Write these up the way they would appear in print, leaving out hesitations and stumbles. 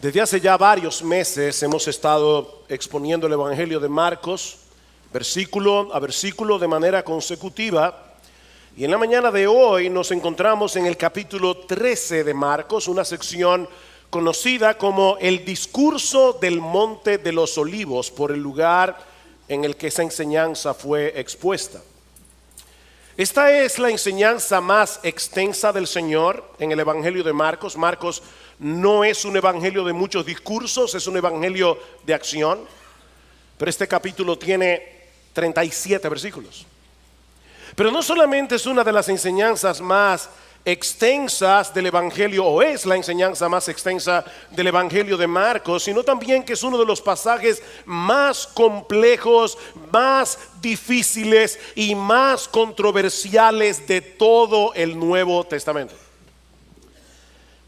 Desde hace ya varios meses hemos estado exponiendo el Evangelio de Marcos, versículo a versículo de manera consecutiva. Y en la mañana de hoy nos encontramos en el capítulo 13 de Marcos, una sección conocida como el discurso del Monte de los Olivos, por el lugar en el que esa enseñanza fue expuesta. Esta es la enseñanza más extensa del Señor en el Evangelio de Marcos. Marcos no es un evangelio de muchos discursos, es un evangelio de acción. Pero este capítulo tiene 37 versículos. Pero no solamente es una de las enseñanzas más extensas del Evangelio, o es la enseñanza más extensa del Evangelio de Marcos, sino también que es uno de los pasajes más complejos, más difíciles y más controversiales de todo el Nuevo Testamento.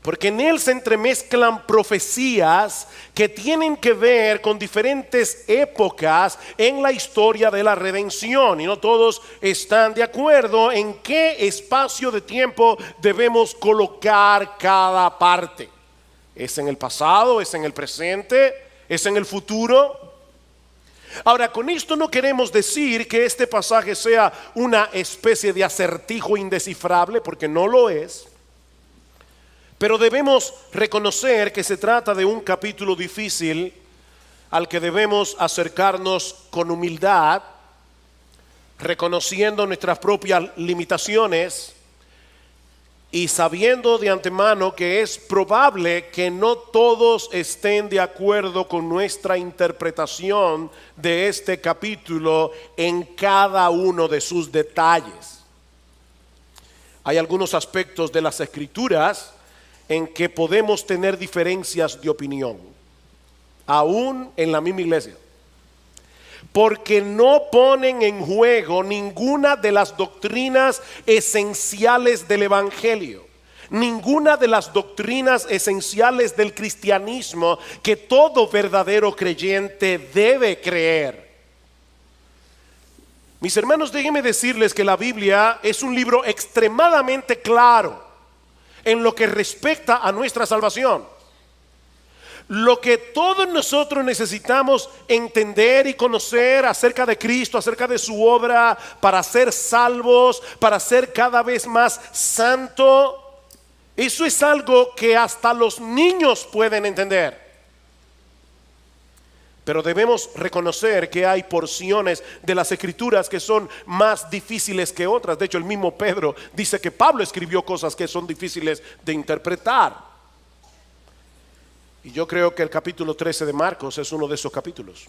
Porque en él se entremezclan profecías que tienen que ver con diferentes épocas en la historia de la redención. Y no todos están de acuerdo en qué espacio de tiempo debemos colocar cada parte. ¿Es en el pasado? ¿Es en el presente? ¿Es en el futuro? Ahora, con esto no queremos decir que este pasaje sea una especie de acertijo indescifrable, porque no lo es. Pero debemos reconocer que se trata de un capítulo difícil al que debemos acercarnos con humildad, reconociendo nuestras propias limitaciones y sabiendo de antemano que es probable que no todos estén de acuerdo con nuestra interpretación de este capítulo en cada uno de sus detalles. Hay algunos aspectos de las Escrituras en que podemos tener diferencias de opinión, aún en la misma iglesia, porque no ponen en juego ninguna de las doctrinas esenciales del Evangelio, ninguna de las doctrinas esenciales del cristianismo que todo verdadero creyente debe creer. Mis hermanos, déjenme decirles que la Biblia es un libro extremadamente claro en lo que respecta a nuestra salvación. Lo que todos nosotros necesitamos entender y conocer acerca de Cristo, acerca de su obra para ser salvos, para ser cada vez más santo, eso es algo que hasta los niños pueden entender. Pero debemos reconocer que hay porciones de las Escrituras que son más difíciles que otras. De hecho, el mismo Pedro dice que Pablo escribió cosas que son difíciles de interpretar. Y yo creo que el capítulo 13 de Marcos es uno de esos capítulos.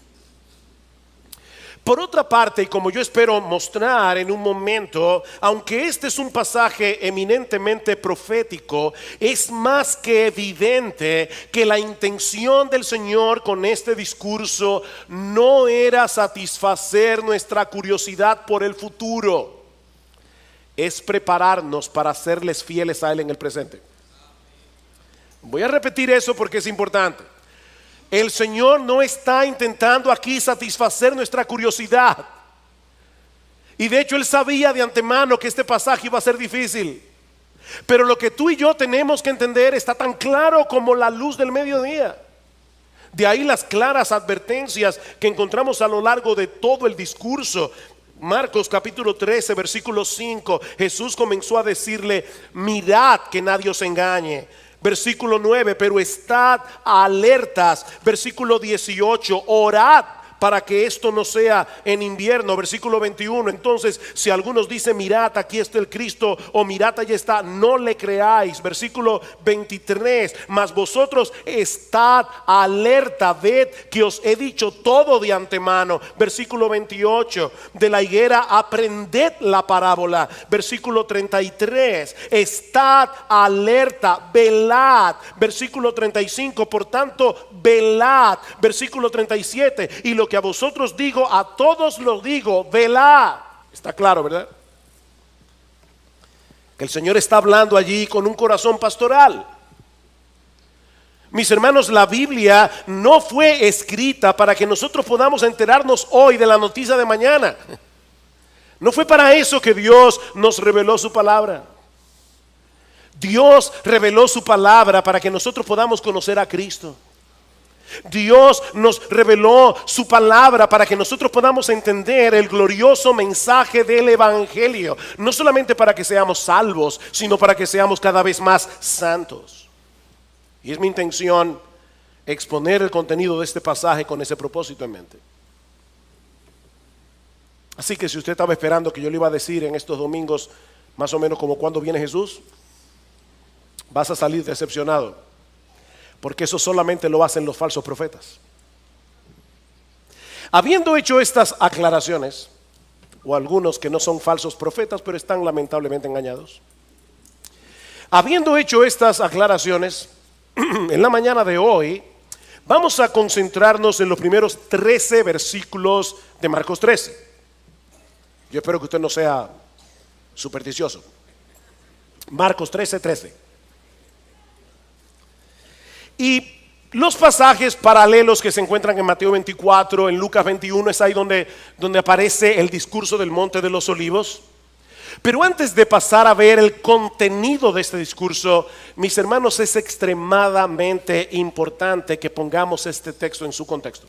Por otra parte, y como yo espero mostrar en un momento, aunque este es un pasaje eminentemente profético, es más que evidente que la intención del Señor con este discurso no era satisfacer nuestra curiosidad por el futuro, es prepararnos para serles fieles a Él en el presente. Voy a repetir eso porque es importante. El Señor no está intentando aquí satisfacer nuestra curiosidad. Y de hecho Él sabía de antemano que este pasaje iba a ser difícil. Pero lo que tú y yo tenemos que entender está tan claro como la luz del mediodía. De ahí las claras advertencias que encontramos a lo largo de todo el discurso. Marcos capítulo 13 versículo 5, Jesús comenzó a decirle: mirad que nadie os engañe. Versículo 9, pero estad alertas. Versículo 18, orad para que esto no sea en invierno. Versículo 21, entonces si algunos dicen: mirad, aquí está el Cristo, o mirad, allí está, no le creáis. Versículo 23, mas vosotros estad alerta, ved que os he dicho todo de antemano. Versículo 28, de la higuera aprended la parábola. Versículo 33, estad alerta, velad. Versículo 35, por tanto velad. Versículo 37, y lo que a vosotros digo, a todos lo digo, velad. Está claro, ¿verdad? Que el Señor está hablando allí con un corazón pastoral. Mis hermanos, la Biblia no fue escrita para que nosotros podamos enterarnos hoy de la noticia de mañana. No fue para eso que Dios nos reveló su palabra. Dios reveló su palabra para que nosotros podamos conocer a Cristo. Dios nos reveló su palabra para que nosotros podamos entender el glorioso mensaje del Evangelio. No solamente para que seamos salvos, sino para que seamos cada vez más santos. Y es mi intención exponer el contenido de este pasaje con ese propósito en mente. Así que si usted estaba esperando que yo le iba a decir en estos domingos más o menos como cuándo viene Jesús, vas a salir decepcionado. Porque eso solamente lo hacen los falsos profetas. Habiendo hecho estas aclaraciones, o algunos que no son falsos profetas, pero están lamentablemente engañados. Habiendo hecho estas aclaraciones, en la mañana de hoy, vamos a concentrarnos en los primeros 13 versículos de Marcos 13. Yo espero que usted no sea supersticioso. Marcos 13:13. Y los pasajes paralelos que se encuentran en Mateo 24, en Lucas 21, es ahí donde aparece el discurso del Monte de los Olivos. Pero antes de pasar a ver el contenido de este discurso, mis hermanos, es extremadamente importante que pongamos este texto en su contexto.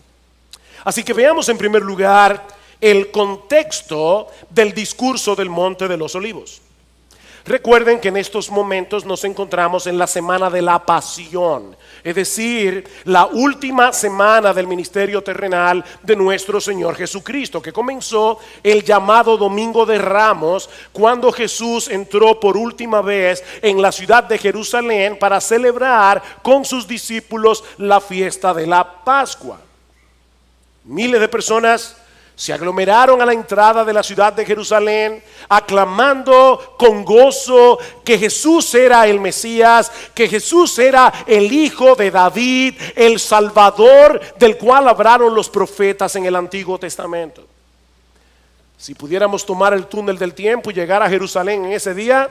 Así que veamos en primer lugar el contexto del discurso del Monte de los Olivos. Recuerden que en estos momentos nos encontramos en la semana de la pasión, es decir, la última semana del ministerio terrenal de nuestro Señor Jesucristo, que comenzó el llamado Domingo de Ramos, cuando Jesús entró por última vez en la ciudad de Jerusalén para celebrar con sus discípulos la fiesta de la Pascua. Miles de personas se aglomeraron a la entrada de la ciudad de Jerusalén, aclamando con gozo que Jesús era el Mesías, que Jesús era el Hijo de David, el Salvador del cual hablaron los profetas en el Antiguo Testamento. Si pudiéramos tomar el túnel del tiempo y llegar a Jerusalén en ese día,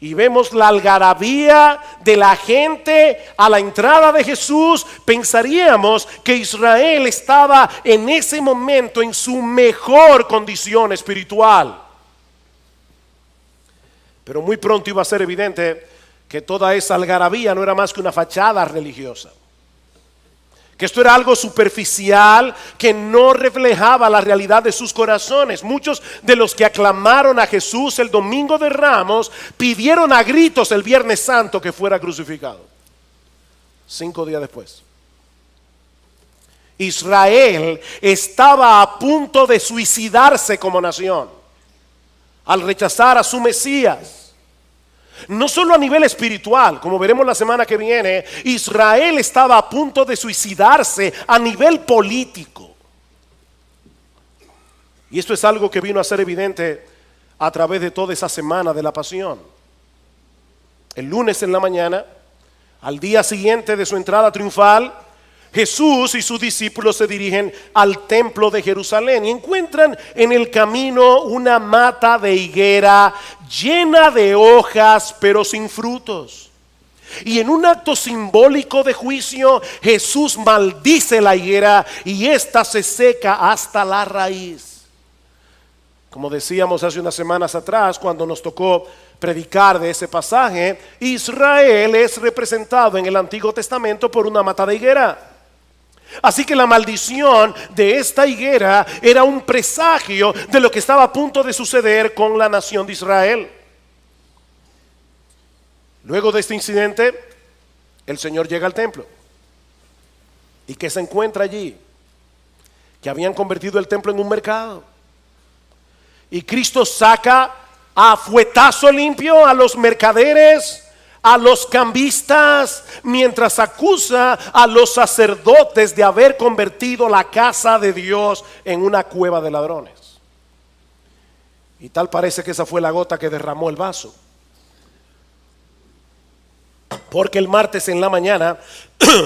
y vemos la algarabía de la gente a la entrada de Jesús, pensaríamos que Israel estaba en ese momento en su mejor condición espiritual. Pero muy pronto iba a ser evidente que toda esa algarabía no era más que una fachada religiosa. Que esto era algo superficial que no reflejaba la realidad de sus corazones. Muchos de los que aclamaron a Jesús el Domingo de Ramos pidieron a gritos el Viernes Santo que fuera crucificado. 5 días después, Israel estaba a punto de suicidarse como nación al rechazar a su Mesías. No solo a nivel espiritual, como veremos la semana que viene, Israel estaba a punto de suicidarse a nivel político. Y esto es algo que vino a ser evidente a través de toda esa semana de la pasión. El lunes en la mañana, al día siguiente de su entrada triunfal, Jesús y sus discípulos se dirigen al templo de Jerusalén y encuentran en el camino una mata de higuera llena de hojas pero sin frutos. Y en un acto simbólico de juicio, Jesús maldice la higuera y ésta se seca hasta la raíz. Como decíamos hace unas semanas atrás, cuando nos tocó predicar de ese pasaje, Israel es representado en el Antiguo Testamento por una mata de higuera. Así que la maldición de esta higuera era un presagio de lo que estaba a punto de suceder con la nación de Israel. Luego de este incidente, el Señor llega al templo. ¿Y qué se encuentra allí? Que habían convertido el templo en un mercado. Y Cristo saca a fuetazo limpio a los mercaderes, a los cambistas, mientras acusa a los sacerdotes de haber convertido la casa de Dios en una cueva de ladrones. Y tal parece que esa fue la gota que derramó el vaso. Porque el martes en la mañana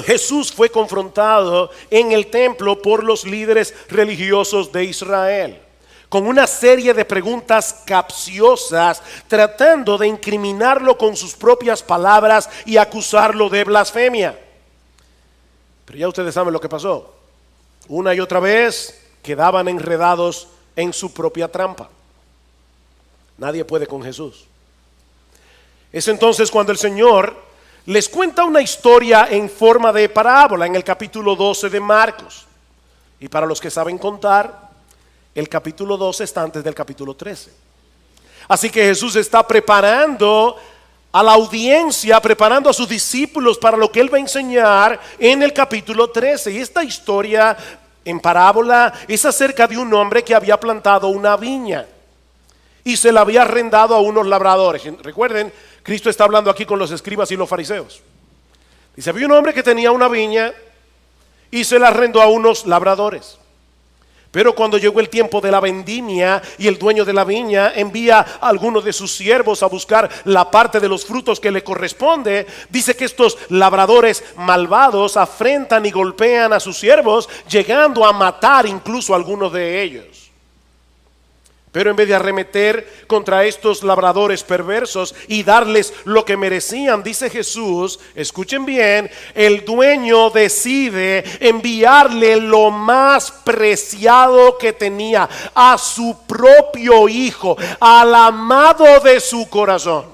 Jesús fue confrontado en el templo por los líderes religiosos de Israel, con una serie de preguntas capciosas, tratando de incriminarlo con sus propias palabras y acusarlo de blasfemia. Pero ya ustedes saben lo que pasó. Una y otra vez quedaban enredados en su propia trampa. Nadie puede con Jesús. Es entonces cuando el Señor les cuenta una historia en forma de parábola en el capítulo 12 de Marcos. Y para los que saben contar, el capítulo 12 está antes del capítulo 13. Así que Jesús está preparando a la audiencia, preparando a sus discípulos para lo que Él va a enseñar en el capítulo 13. Y esta historia en parábola es acerca de un hombre que había plantado una viña y se la había arrendado a unos labradores. Recuerden, Cristo está hablando aquí con los escribas y los fariseos. Dice, había un hombre que tenía una viña y se la arrendó a unos labradores. Pero cuando llegó el tiempo de la vendimia y el dueño de la viña envía a algunos de sus siervos a buscar la parte de los frutos que le corresponde, dice que estos labradores malvados afrentan y golpean a sus siervos, llegando a matar incluso a algunos de ellos. Pero en vez de arremeter contra estos labradores perversos y darles lo que merecían, dice Jesús, escuchen bien, el dueño decide enviarle lo más preciado que tenía, a su propio hijo, al amado de su corazón.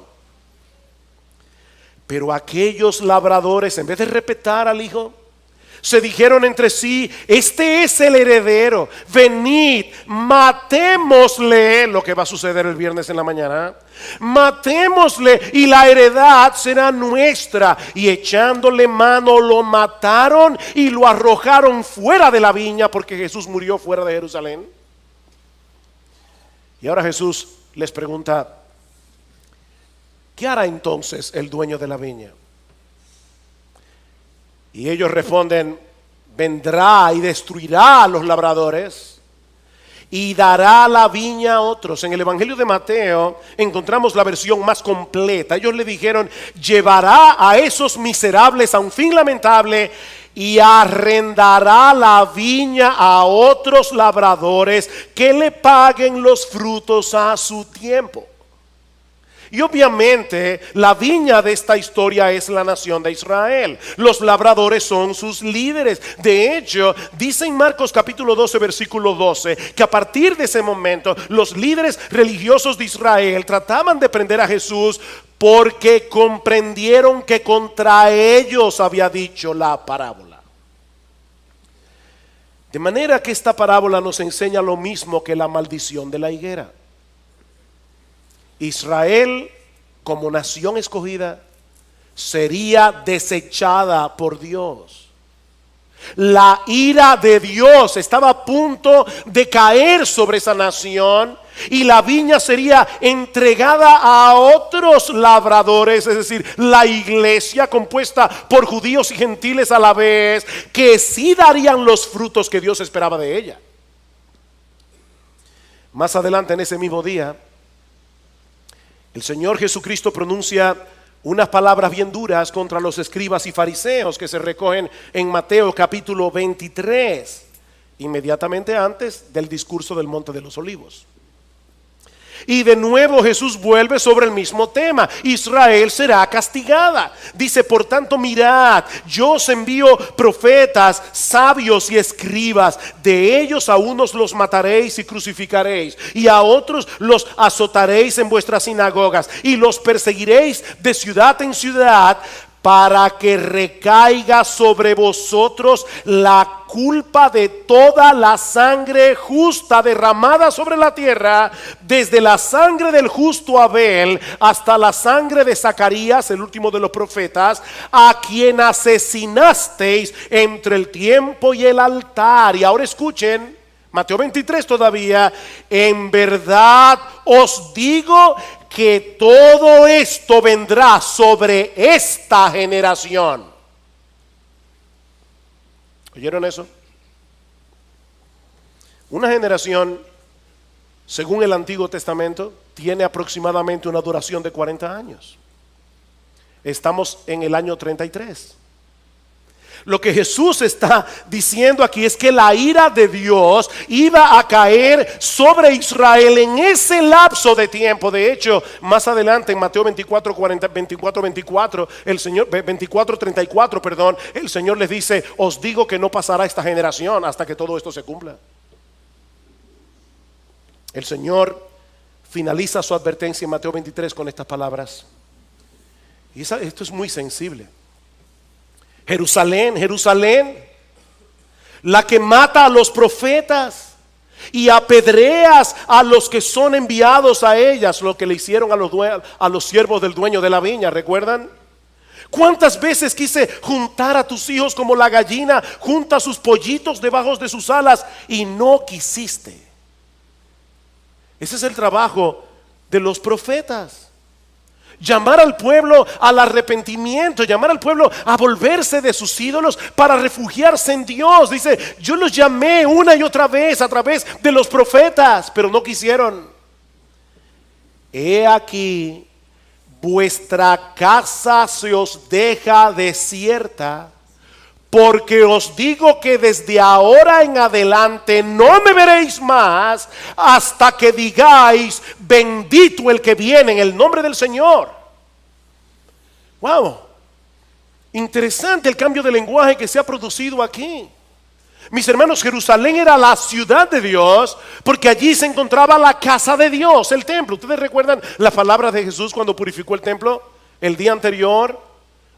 Pero aquellos labradores, en vez de respetar al hijo, se dijeron entre sí, este es el heredero, venid, matémosle, lo que va a suceder el viernes en la mañana, matémosle y la heredad será nuestra. Y echándole mano lo mataron y lo arrojaron fuera de la viña, porque Jesús murió fuera de Jerusalén. Y ahora Jesús les pregunta, ¿qué hará entonces el dueño de la viña? Y ellos responden, vendrá y destruirá a los labradores y dará la viña a otros. En el Evangelio de Mateo encontramos la versión más completa. Ellos le dijeron, llevará a esos miserables a un fin lamentable y arrendará la viña a otros labradores que le paguen los frutos a su tiempo. Y obviamente la viña de esta historia es la nación de Israel. Los labradores son sus líderes. De hecho, dice en Marcos capítulo 12 versículo 12 que a partir de ese momento los líderes religiosos de Israel trataban de prender a Jesús porque comprendieron que contra ellos había dicho la parábola. De manera que esta parábola nos enseña lo mismo que la maldición de la higuera. Israel, como nación escogida, sería desechada por Dios. La ira de Dios estaba a punto de caer sobre esa nación y la viña sería entregada a otros labradores, es decir, la iglesia compuesta por judíos y gentiles a la vez, que sí darían los frutos que Dios esperaba de ella. Más adelante en ese mismo día, el Señor Jesucristo pronuncia unas palabras bien duras contra los escribas y fariseos que se recogen en Mateo capítulo 23, inmediatamente antes del discurso del Monte de los Olivos. Y de nuevo Jesús vuelve sobre el mismo tema. Israel será castigada. Dice, por tanto, mirad, yo os envío profetas, sabios y escribas. De ellos a unos los mataréis y crucificaréis, y a otros los azotaréis en vuestras sinagogas, y los perseguiréis de ciudad en ciudad, para que recaiga sobre vosotros la culpa de toda la sangre justa derramada sobre la tierra, desde la sangre del justo Abel hasta la sangre de Zacarías, el último de los profetas, a quien asesinasteis entre el tiempo y el altar. Y ahora escuchen, Mateo 23 todavía, en verdad os digo que todo esto vendrá sobre esta generación. ¿Oyeron eso? Una generación, según el Antiguo Testamento, tiene aproximadamente una duración de 40 años. Estamos en el año 33. Lo que Jesús está diciendo aquí es que la ira de Dios iba a caer sobre Israel en ese lapso de tiempo. De hecho, más adelante en Mateo 24, 24, el Señor, 24, 34, perdón, el Señor les dice, os digo que no pasará esta generación hasta que todo esto se cumpla. El Señor finaliza su advertencia en Mateo 23 con estas palabras. Y esto es muy sensible. Jerusalén, Jerusalén, la que mata a los profetas y apedreas a los que son enviados a ellas, lo que le hicieron a los siervos del dueño de la viña, ¿recuerdan? ¿Cuántas veces quise juntar a tus hijos como la gallina junta sus pollitos debajo de sus alas y no quisiste? Ese es el trabajo de los profetas. Llamar al pueblo al arrepentimiento, llamar al pueblo a volverse de sus ídolos para refugiarse en Dios. Dice, yo los llamé una y otra vez a través de los profetas, pero no quisieron. He aquí, vuestra casa se os deja desierta, porque os digo que desde ahora en adelante no me veréis más hasta que digáis, bendito el que viene en el nombre del Señor. Wow, interesante el cambio de lenguaje que se ha producido aquí. Mis hermanos, Jerusalén era la ciudad de Dios porque allí se encontraba la casa de Dios, el templo. ¿Ustedes recuerdan la palabra de Jesús cuando purificó el templo el día anterior?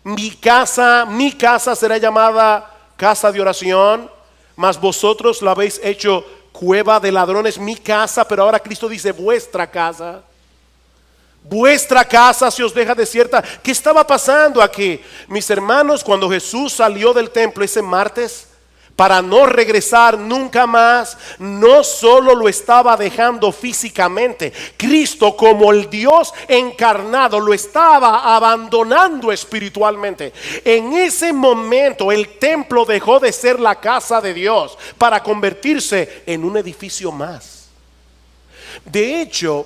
Mi casa será llamada casa de oración, mas vosotros la habéis hecho cueva de ladrones. Mi casa, pero ahora Cristo dice vuestra casa. Vuestra casa se os deja desierta. ¿Qué estaba pasando aquí? Mis hermanos, cuando Jesús salió del templo ese martes para no regresar nunca más, no solo lo estaba dejando físicamente, Cristo como el Dios encarnado lo estaba abandonando espiritualmente. En ese momento el templo dejó de ser la casa de Dios para convertirse en un edificio más. De hecho,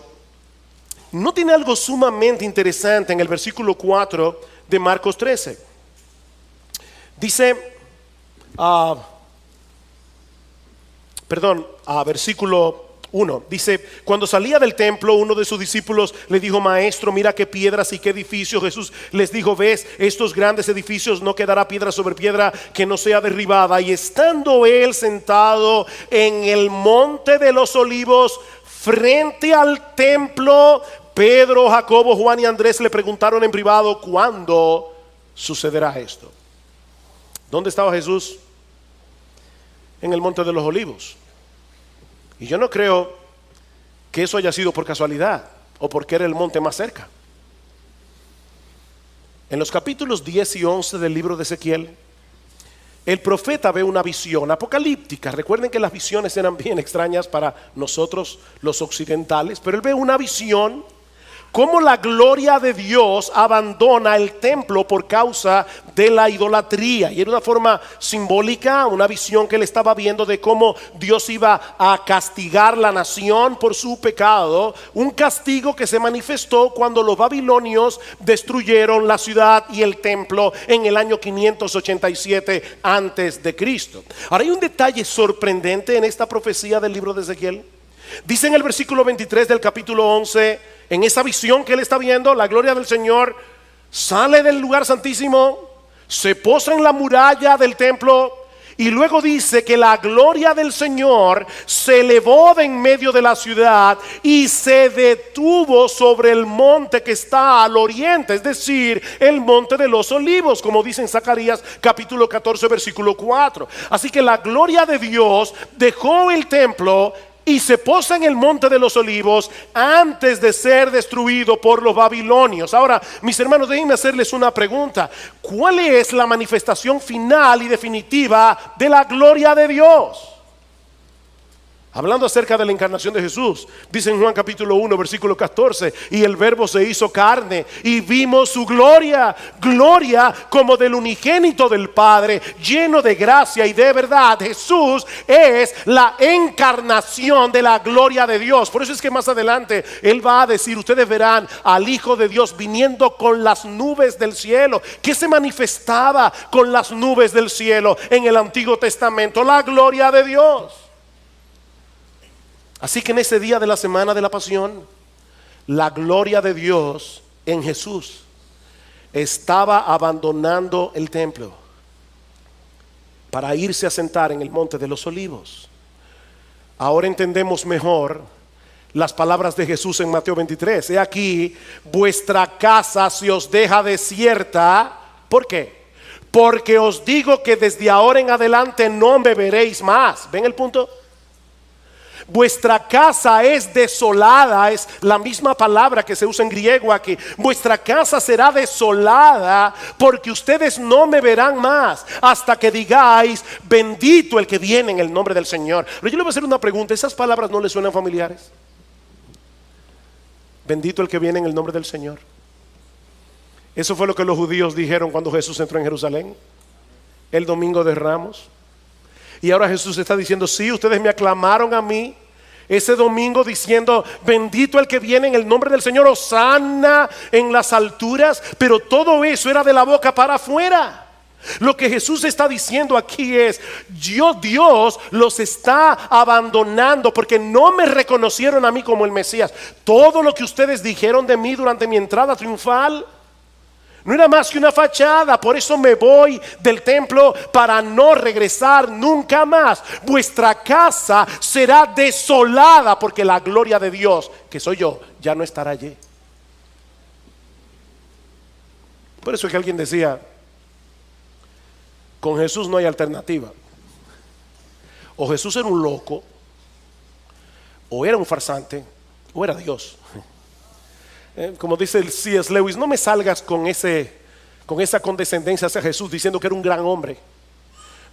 ¿no tiene algo sumamente interesante en el versículo 4 de Marcos 13? Dice, versículo 1, dice, cuando salía del templo, uno de sus discípulos le dijo, maestro, mira qué piedras y qué edificios. Jesús les dijo, ves, estos grandes edificios, no quedará piedra sobre piedra que no sea derribada. Y estando él sentado en el monte de los olivos, frente al templo, Pedro, Jacobo, Juan y Andrés le preguntaron en privado, ¿cuándo sucederá esto? ¿Dónde estaba Jesús? En el monte de los olivos. Y yo no creo que eso haya sido por casualidad o porque era el monte más cerca. En los capítulos 10 y 11 del libro de Ezequiel, el profeta ve una visión apocalíptica. Recuerden que las visiones eran bien extrañas para nosotros los occidentales, pero él ve una visión cómo la gloria de Dios abandona el templo por causa de la idolatría. Y era una forma simbólica, una visión que él estaba viendo de cómo Dios iba a castigar la nación por su pecado. Un castigo que se manifestó cuando los babilonios destruyeron la ciudad y el templo en el año 587 antes de Cristo. Ahora hay un detalle sorprendente en esta profecía del libro de Ezequiel. Dice en el versículo 23 del capítulo 11, en esa visión que él está viendo, la gloria del Señor sale del lugar santísimo, se posa en la muralla del templo y luego dice que la gloria del Señor se elevó de en medio de la ciudad y se detuvo sobre el monte que está al oriente, es decir, el monte de los olivos, como dice en Zacarías capítulo 14 versículo 4. Así que la gloria de Dios dejó el templo y se posa en el monte de los olivos antes de ser destruido por los babilonios. Ahora, mis hermanos, déjenme hacerles una pregunta. ¿Cuál es la manifestación final y definitiva de la gloria de Dios? Hablando acerca de la encarnación de Jesús, dice en Juan capítulo 1 versículo 14, y el verbo se hizo carne y vimos su gloria, gloria como del unigénito del Padre, lleno de gracia y de verdad. Jesús es la encarnación de la gloria de Dios. Por eso es que más adelante él va a decir, ustedes verán al Hijo de Dios viniendo con las nubes del cielo. ¿Qué se manifestaba con las nubes del cielo en el Antiguo Testamento? La gloria de Dios. Así que en ese día de la semana de la pasión, la gloria de Dios en Jesús estaba abandonando el templo para irse a sentar en el monte de los olivos. Ahora entendemos mejor las palabras de Jesús en Mateo 23. He aquí, vuestra casa se os deja desierta. ¿Por qué? Porque os digo que desde ahora en adelante no me veréis más. ¿Ven el punto? Vuestra casa es desolada, es la misma palabra que se usa en griego aquí. Vuestra casa será desolada porque ustedes no me verán más hasta que digáis, bendito el que viene en el nombre del Señor. Pero yo le voy a hacer una pregunta, ¿esas palabras no le suenan familiares? Bendito el que viene en el nombre del Señor. Eso fue lo que los judíos dijeron cuando Jesús entró en Jerusalén el domingo de Ramos. Y ahora Jesús está diciendo, sí, ustedes me aclamaron a mí ese domingo diciendo, bendito el que viene en el nombre del Señor, hosana en las alturas. Pero todo eso era de la boca para afuera. Lo que Jesús está diciendo aquí es, Dios los está abandonando porque no me reconocieron a mí como el Mesías. Todo lo que ustedes dijeron de mí durante mi entrada triunfal no era más que una fachada. Por eso me voy del templo para no regresar nunca más. Vuestra casa será desolada porque la gloria de Dios, que soy yo, ya no estará allí. Por eso es que alguien decía, con Jesús no hay alternativa. O Jesús era un loco, o era un farsante, o era Dios. Como dice el C.S. Lewis, no me salgas con esa condescendencia hacia Jesús diciendo que era un gran hombre.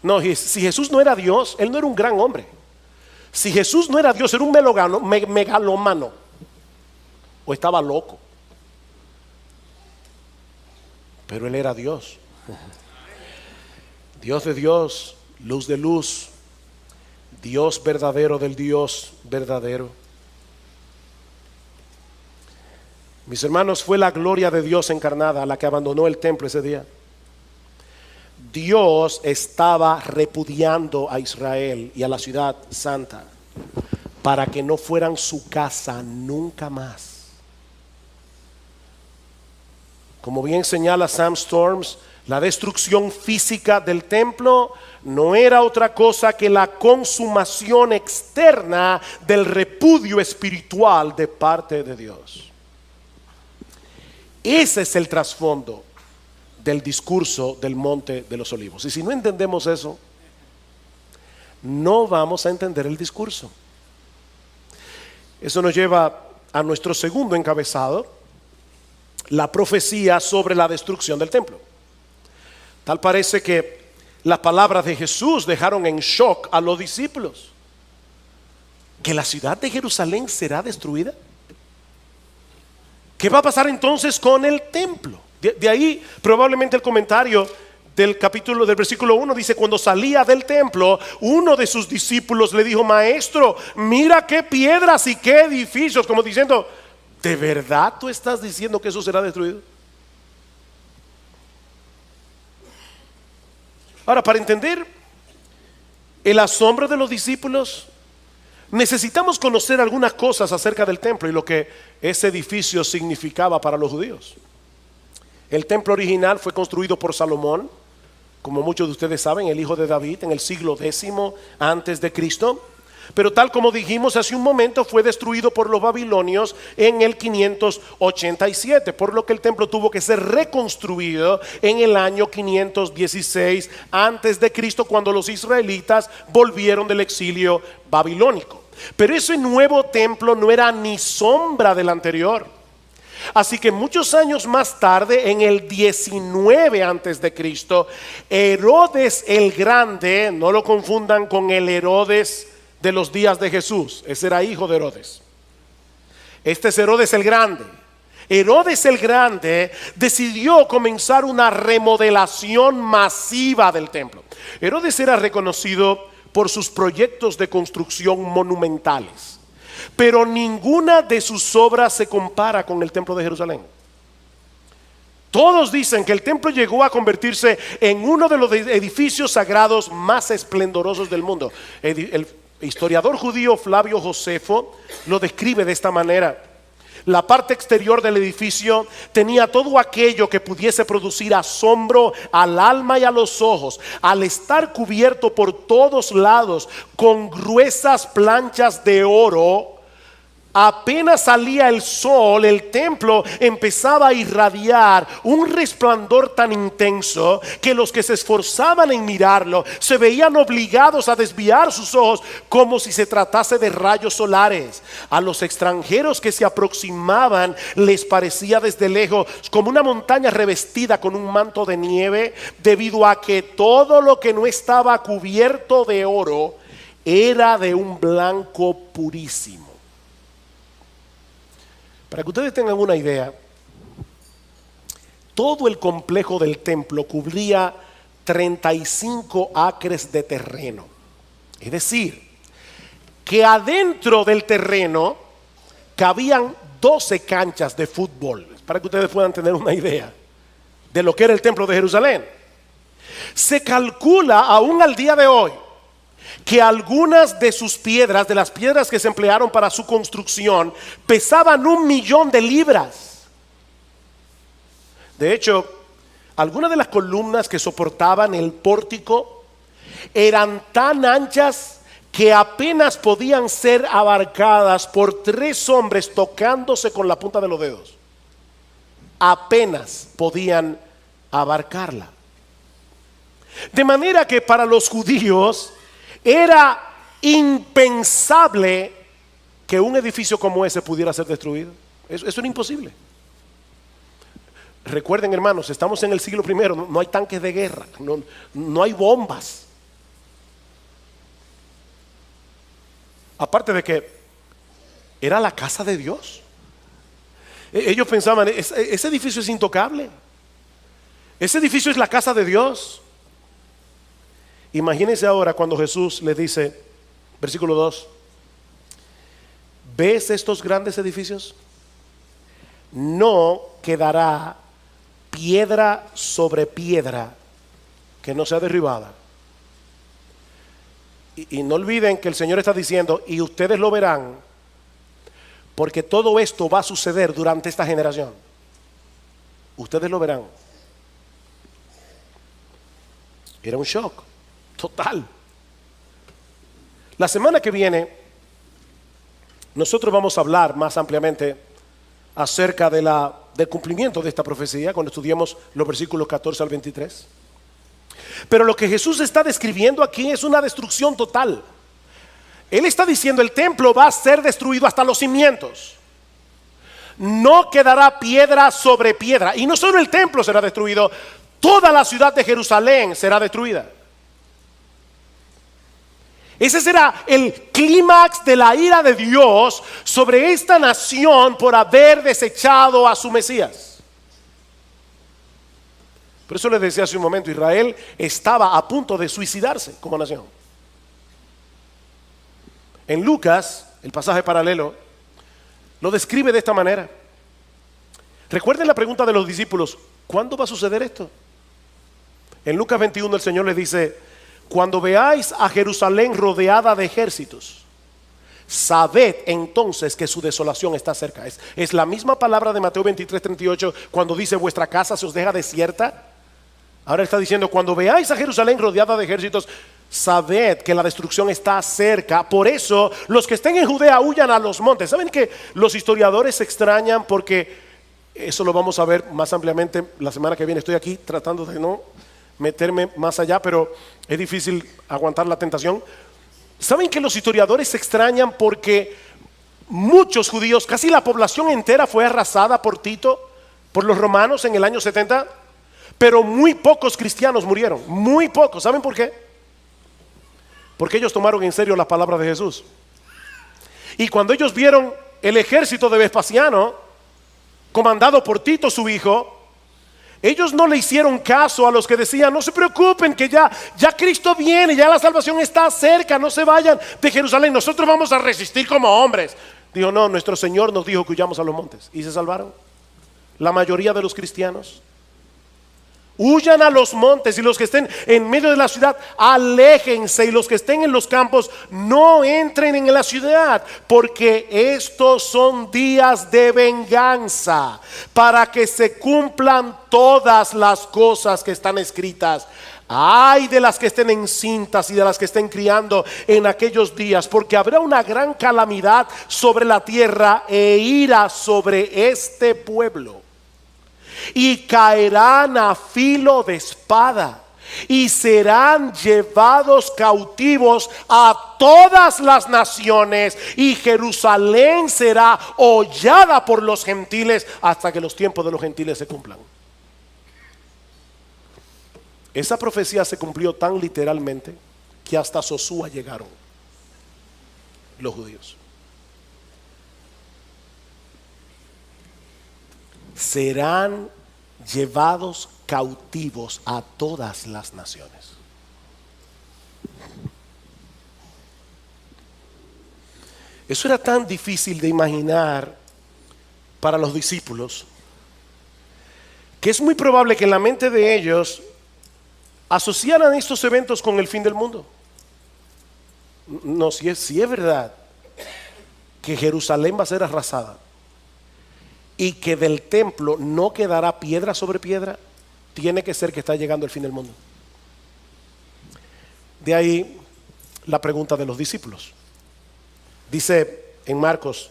No, si Jesús no era Dios, Él no era un gran hombre. Si Jesús no era Dios, era un megalómano, o estaba loco. Pero Él era Dios. Dios de Dios, luz de luz, Dios verdadero del Dios verdadero. Mis hermanos, fue la gloria de Dios encarnada la que abandonó el templo ese día. Dios estaba repudiando a Israel y a la ciudad santa para que no fueran su casa nunca más. Como bien señala Sam Storms, la destrucción física del templo no era otra cosa que la consumación externa del repudio espiritual de parte de Dios. Ese es el trasfondo del discurso del Monte de los Olivos. Y si no entendemos eso, no vamos a entender el discurso. Eso nos lleva a nuestro segundo encabezado, la profecía sobre la destrucción del templo. Tal parece que las palabras de Jesús dejaron en shock a los discípulos. ¿Que la ciudad de Jerusalén será destruida? ¿Qué va a pasar entonces con el templo? De ahí probablemente el comentario del capítulo del versículo 1 dice, cuando salía del templo, uno de sus discípulos le dijo, maestro, mira qué piedras y qué edificios, como diciendo, ¿de verdad tú estás diciendo que eso será destruido? Ahora, para entender el asombro de los discípulos, necesitamos conocer algunas cosas acerca del templo y lo que ese edificio significaba para los judíos. El templo original fue construido por Salomón, como muchos de ustedes saben, el hijo de David, en el siglo X antes de Cristo. Pero tal como dijimos hace un momento, fue destruido por los babilonios en el 587, por lo que el templo tuvo que ser reconstruido en el año 516 antes de Cristo, cuando los israelitas volvieron del exilio babilónico. Pero ese nuevo templo no era ni sombra del anterior. Así que muchos años más tarde, en el 19 antes de Cristo, Herodes el Grande, no lo confundan con el Herodes de los días de Jesús, ese era hijo de Herodes. Este es Herodes el Grande. Herodes el Grande decidió comenzar una remodelación masiva del templo. Herodes era reconocido por sus proyectos de construcción monumentales, pero ninguna de sus obras se compara con el templo de Jerusalén. Todos dicen que el templo llegó a convertirse en uno de los edificios sagrados más esplendorosos del mundo. El historiador judío Flavio Josefo lo describe de esta manera: la parte exterior del edificio tenía todo aquello que pudiese producir asombro al alma y a los ojos, al estar cubierto por todos lados con gruesas planchas de oro Apenas salía el sol, el templo empezaba a irradiar un resplandor tan intenso que los que se esforzaban en mirarlo se veían obligados a desviar sus ojos como si se tratase de rayos solares. A los extranjeros que se aproximaban les parecía desde lejos como una montaña revestida con un manto de nieve, debido a que todo lo que no estaba cubierto de oro era de un blanco purísimo. Para que ustedes tengan una idea, todo el complejo del templo cubría 35 acres de terreno. Es decir, que adentro del terreno cabían 12 canchas de fútbol, para que ustedes puedan tener una idea de lo que era el templo de Jerusalén. Se calcula aún al día de hoy que algunas de sus piedras, de las piedras que se emplearon para su construcción, pesaban 1.000.000 de libras. De hecho, algunas de las columnas que soportaban el pórtico eran tan anchas que apenas podían ser abarcadas por 3 hombres tocándose con la punta de los dedos. Apenas podían abarcarla. De manera que para los judíos era impensable que un edificio como ese pudiera ser destruido. Eso era imposible. Recuerden, hermanos, estamos en el siglo I, no hay tanques de guerra, no hay bombas. Aparte de que era la casa de Dios. Ellos pensaban, ese edificio es intocable. Ese edificio es la casa de Dios. Imagínense ahora cuando Jesús les dice, versículo 2, ¿ves estos grandes edificios? No quedará piedra sobre piedra que no sea derribada. Y no olviden que el Señor está diciendo, y ustedes lo verán, porque todo esto va a suceder durante esta generación. Ustedes lo verán. Era un shock total. La semana que viene nosotros vamos a hablar más ampliamente acerca del cumplimiento de esta profecía cuando estudiemos los versículos 14 al 23. Pero lo que Jesús está describiendo aquí es una destrucción total. Él está diciendo el templo va a ser destruido hasta los cimientos. No quedará piedra sobre piedra. Y no solo el templo será destruido, toda la ciudad de Jerusalén será destruida. Ese será el clímax de la ira de Dios sobre esta nación por haber desechado a su Mesías. Por eso les decía hace un momento, Israel estaba a punto de suicidarse como nación. En Lucas, el pasaje paralelo, lo describe de esta manera. Recuerden la pregunta de los discípulos, ¿cuándo va a suceder esto? En Lucas 21 el Señor les dice, cuando veáis a Jerusalén rodeada de ejércitos, sabed entonces que su desolación está cerca. Es la misma palabra de Mateo 23:38 cuando dice vuestra casa se os deja desierta. Ahora está diciendo cuando veáis a Jerusalén rodeada de ejércitos, sabed que la destrucción está cerca. Por eso los que estén en Judea huyan a los montes. ¿Saben que los historiadores se extrañan? Porque eso lo vamos a ver más ampliamente la semana que viene. Estoy aquí tratando de no meterme más allá, pero es difícil aguantar la tentación. ¿Saben que los historiadores se extrañan porque muchos judíos, casi la población entera fue arrasada por Tito, por los romanos en el año 70? Pero muy pocos cristianos murieron, muy pocos. ¿Saben por qué? Porque ellos tomaron en serio las palabras de Jesús. Y cuando ellos vieron el ejército de Vespasiano, comandado por Tito su hijo, ellos no le hicieron caso a los que decían, no se preocupen que ya Cristo viene, ya la salvación está cerca, no se vayan de Jerusalén, nosotros vamos a resistir como hombres. Dijo, no, nuestro Señor nos dijo que huyamos a los montes. Y se salvaron. La mayoría de los cristianos huyan a los montes, y los que estén en medio de la ciudad aléjense, y los que estén en los campos no entren en la ciudad, porque estos son días de venganza, para que se cumplan todas las cosas que están escritas Ay de las que estén encintas y de las que estén criando en aquellos días, porque habrá una gran calamidad sobre la tierra e ira sobre este pueblo. Y caerán a filo de espada y serán llevados cautivos a todas las naciones, y Jerusalén será hollada por los gentiles hasta que los tiempos de los gentiles se cumplan. Esa profecía se cumplió tan literalmente que hasta Sosúa llegaron los judíos. Serán llevados cautivos a todas las naciones. Eso era tan difícil de imaginar para los discípulos que es muy probable que en la mente de ellos asociaran estos eventos con el fin del mundo. No, si es verdad que Jerusalén va a ser arrasada y que del templo no quedará piedra sobre piedra, tiene que ser que está llegando el fin del mundo. De ahí la pregunta de los discípulos. Dice en Marcos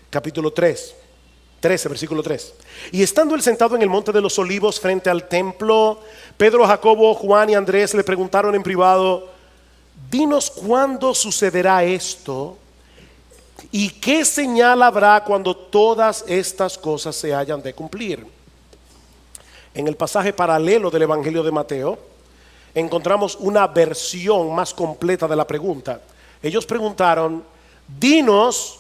capítulo 13, versículo 3: y estando él sentado en el monte de los olivos frente al templo, Pedro, Jacobo, Juan y Andrés le preguntaron en privado: dinos cuándo sucederá esto y qué señal habrá cuando todas estas cosas se hayan de cumplir. En el pasaje paralelo del Evangelio de Mateo encontramos una versión más completa de la pregunta. Ellos preguntaron: dinos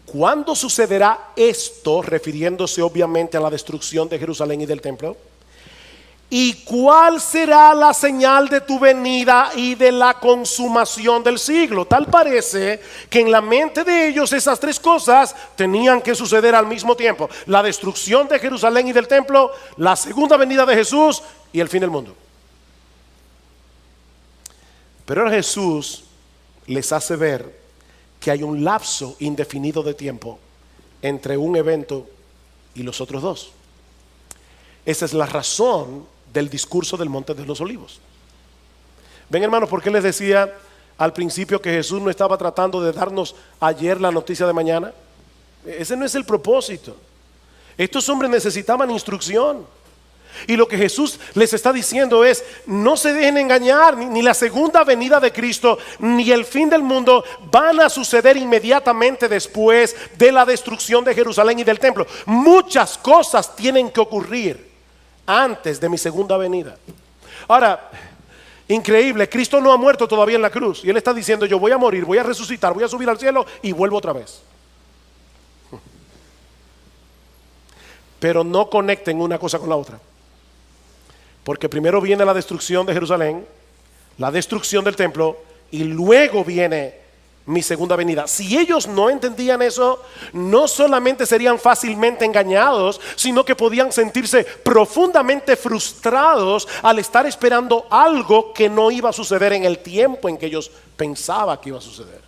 ¿cuándo sucederá esto?, refiriéndose obviamente a la destrucción de Jerusalén y del templo. ¿Y cuál será la señal de tu venida y de la consumación del siglo? Tal parece que en la mente de ellos esas tres cosas tenían que suceder al mismo tiempo: la destrucción de Jerusalén y del templo, la segunda venida de Jesús y el fin del mundo. Pero ahora Jesús les hace ver que hay un lapso indefinido de tiempo entre un evento y los otros dos. Esa es la razón del discurso del Monte de los Olivos. Ven, hermanos, ¿por qué les decía al principio que Jesús no estaba tratando de darnos ayer la noticia de mañana? Ese no es el propósito. Estos hombres necesitaban instrucción. Y lo que Jesús les está diciendo es: no se dejen engañar, ni la segunda venida de Cristo ni el fin del mundo van a suceder inmediatamente después de la destrucción de Jerusalén y del templo. Muchas cosas tienen que ocurrir antes de mi segunda venida. Ahora, increíble, Cristo no ha muerto todavía en la cruz y Él está diciendo: yo voy a morir, voy a resucitar, voy a subir al cielo y vuelvo otra vez. Pero no conecten una cosa con la otra, porque primero viene la destrucción de Jerusalén, la destrucción del templo, y luego viene mi segunda venida. Si ellos no entendían eso, no solamente serían fácilmente engañados, sino que podían sentirse profundamente frustrados al estar esperando algo que no iba a suceder en el tiempo en que ellos pensaban que iba a suceder.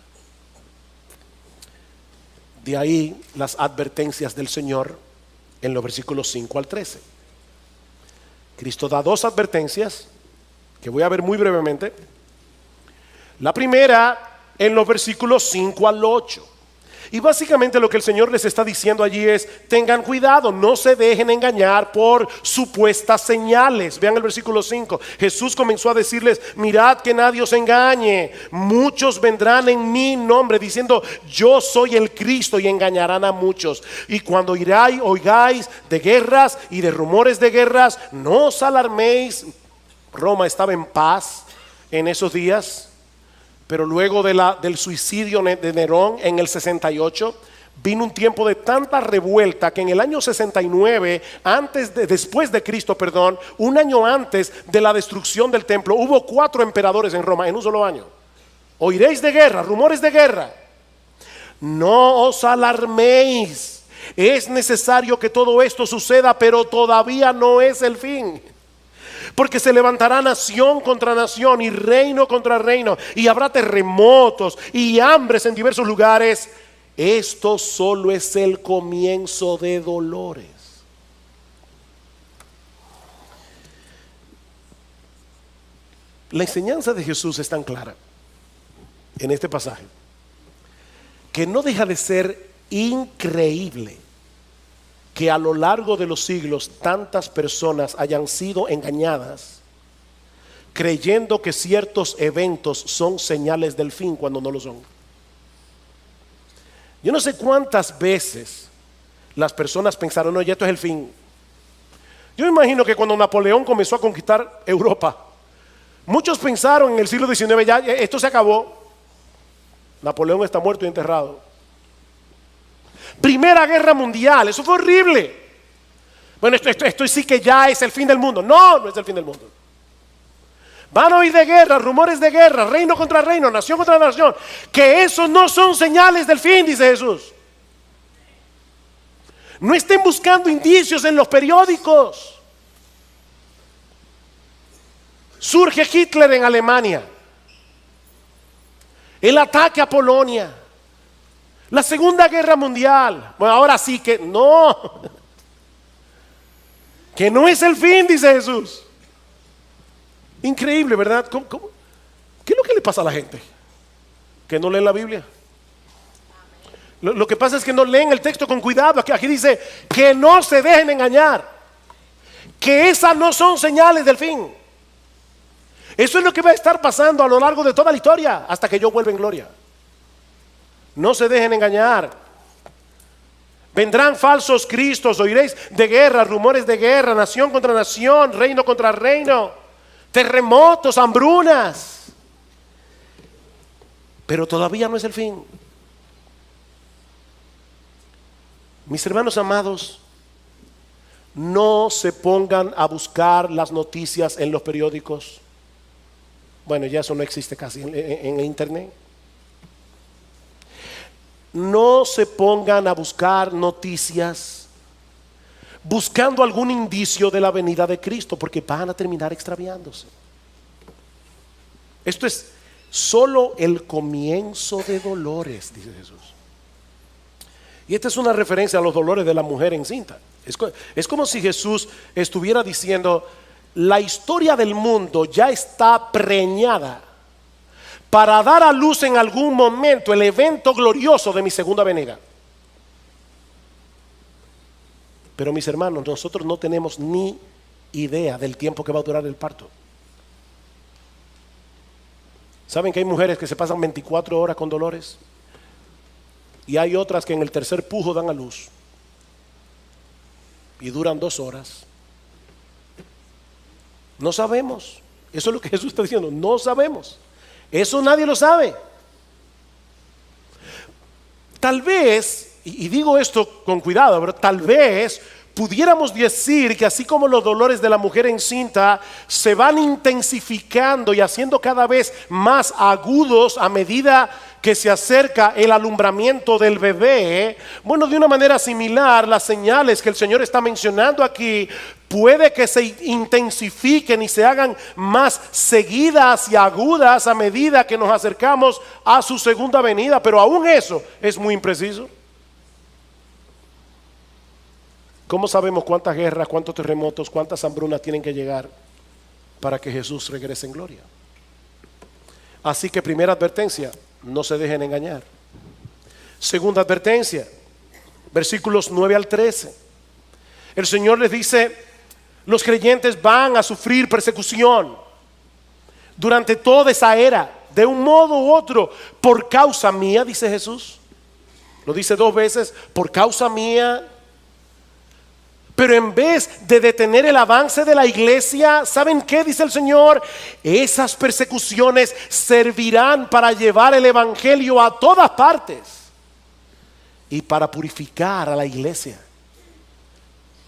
De ahí las advertencias del Señor en los versículos 5 al 13. Cristo da dos advertencias que voy a ver muy brevemente. La primera en los versículos 5 al 8. Y básicamente lo que el Señor les está diciendo allí es: tengan cuidado, no se dejen engañar por supuestas señales. Vean el versículo 5. Jesús comenzó a decirles: mirad que nadie os engañe. Muchos vendrán en mi nombre diciendo: yo soy el Cristo, y engañarán a muchos. Y cuando oigáis de guerras y de rumores de guerras, no os alarméis. Roma estaba en paz en esos días. Pero luego del suicidio de Nerón en el 68, vino un tiempo de tanta revuelta que en el año 69, después de Cristo, un año antes de la destrucción del templo, hubo 4 emperadores en Roma en un solo año. Oiréis de guerra, rumores de guerra. No os alarméis. Es necesario que todo esto suceda, pero todavía no es el fin. Porque se levantará nación contra nación y reino contra reino, y habrá terremotos y hambres en diversos lugares. Esto solo es el comienzo de dolores. La enseñanza de Jesús es tan clara en este pasaje que no deja de ser increíble que a lo largo de los siglos tantas personas hayan sido engañadas creyendo que ciertos eventos son señales del fin cuando no lo son. Yo no sé cuántas veces las personas pensaron, no, ya esto es el fin. Yo me imagino que cuando Napoleón comenzó a conquistar Europa, muchos pensaron en el siglo XIX, ya esto se acabó. Napoleón está muerto y enterrado. Primera Guerra Mundial, eso fue horrible. Bueno, esto sí que ya es el fin del mundo. No, no es el fin del mundo. Van a oír de guerra, rumores de guerra, reino contra reino, nación contra nación. Que esos no son señales del fin, dice Jesús. No estén buscando indicios en los periódicos. Surge Hitler en Alemania. El ataque a Polonia. La Segunda Guerra Mundial. Bueno, ahora sí que no. Que no es el fin, dice Jesús. Increíble, ¿verdad? ¿Qué es lo que le pasa a la gente? Que no leen la Biblia. Lo que pasa es que no leen el texto con cuidado. Aquí dice que no se dejen engañar. Que esas no son señales del fin. Eso es lo que va a estar pasando a lo largo de toda la historia hasta que yo vuelva en gloria. No se dejen engañar. Vendrán falsos cristos, oiréis de guerra, rumores de guerra, nación contra nación, reino contra reino, terremotos, hambrunas. Pero todavía no es el fin. Mis hermanos amados, no se pongan a buscar las noticias en los periódicos. Bueno, ya eso no existe casi en internet. No se pongan a buscar noticias buscando algún indicio de la venida de Cristo, porque van a terminar extraviándose. Esto es solo el comienzo de dolores, dice Jesús. Y esta es una referencia a los dolores de la mujer encinta. Es como si Jesús estuviera diciendo: la historia del mundo ya está preñada para dar a luz en algún momento el evento glorioso de mi segunda venida. Pero mis hermanos, nosotros no tenemos ni idea del tiempo que va a durar el parto. ¿Saben que hay mujeres que se pasan 24 horas con dolores? Y hay otras que en el tercer pujo dan a luz y duran 2 horas. No sabemos. Eso es lo que Jesús está diciendo. No sabemos. Eso nadie lo sabe. Tal vez, y digo esto con cuidado, pero tal vez pudiéramos decir que así como los dolores de la mujer encinta se van intensificando y haciendo cada vez más agudos a medida que se acerca el alumbramiento del bebé, bueno, de una manera similar, las señales que el Señor está mencionando aquí puede que se intensifiquen y se hagan más seguidas y agudas a medida que nos acercamos a su segunda venida, pero aún eso es muy impreciso. ¿Cómo sabemos cuántas guerras, cuántos terremotos, cuántas hambrunas tienen que llegar para que Jesús regrese en gloria? Así que primera advertencia: no se dejen engañar. Segunda advertencia, versículos 9 al 13. El Señor les dice: los creyentes van a sufrir persecución durante toda esa era, de un modo u otro, por causa mía, dice Jesús. Lo dice 2 veces, por causa mía. Pero en vez de detener el avance de la iglesia, ¿saben qué dice el Señor? Esas persecuciones servirán para llevar el evangelio a todas partes y para purificar a la iglesia,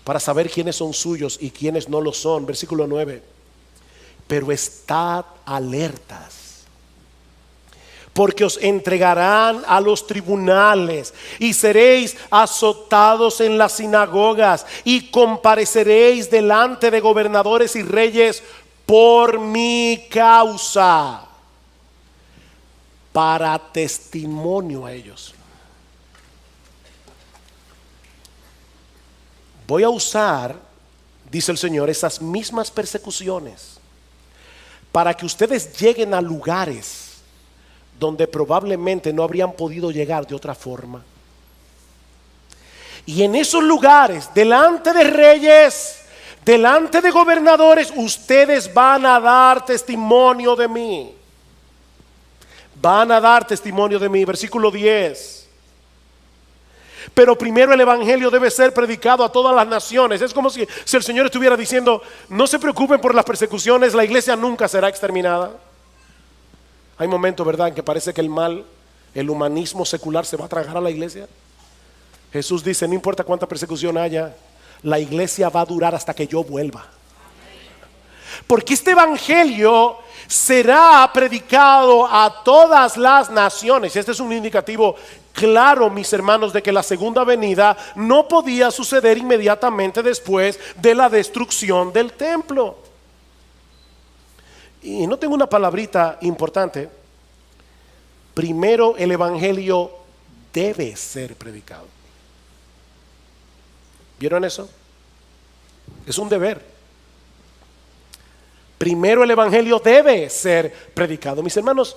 para saber quiénes son suyos y quiénes no lo son. Versículo 9. Pero estad alertas, porque os entregarán a los tribunales y seréis azotados en las sinagogas y compareceréis delante de gobernadores y reyes por mi causa, para testimonio a ellos. Voy a usar, dice el Señor, esas mismas persecuciones para que ustedes lleguen a lugares donde probablemente no habrían podido llegar de otra forma. Y en esos lugares, delante de reyes, delante de gobernadores, ustedes van a dar testimonio de mí. Van a dar testimonio de mí. Versículo 10. Pero primero el evangelio debe ser predicado a todas las naciones. Es como si el Señor estuviera diciendo: no se preocupen por las persecuciones, la iglesia nunca será exterminada. Hay momentos, ¿verdad?, en que parece que el mal, el humanismo secular se va a tragar a la iglesia. Jesús dice: no importa cuánta persecución haya, la iglesia va a durar hasta que yo vuelva. Porque este evangelio será predicado a todas las naciones. Este es un indicativo claro, mis hermanos, de que la segunda venida no podía suceder inmediatamente después de la destrucción del templo. Y no tengo una palabrita importante. Primero el evangelio debe ser predicado. ¿Vieron eso? Es un deber. Primero el evangelio debe ser predicado. Mis hermanos,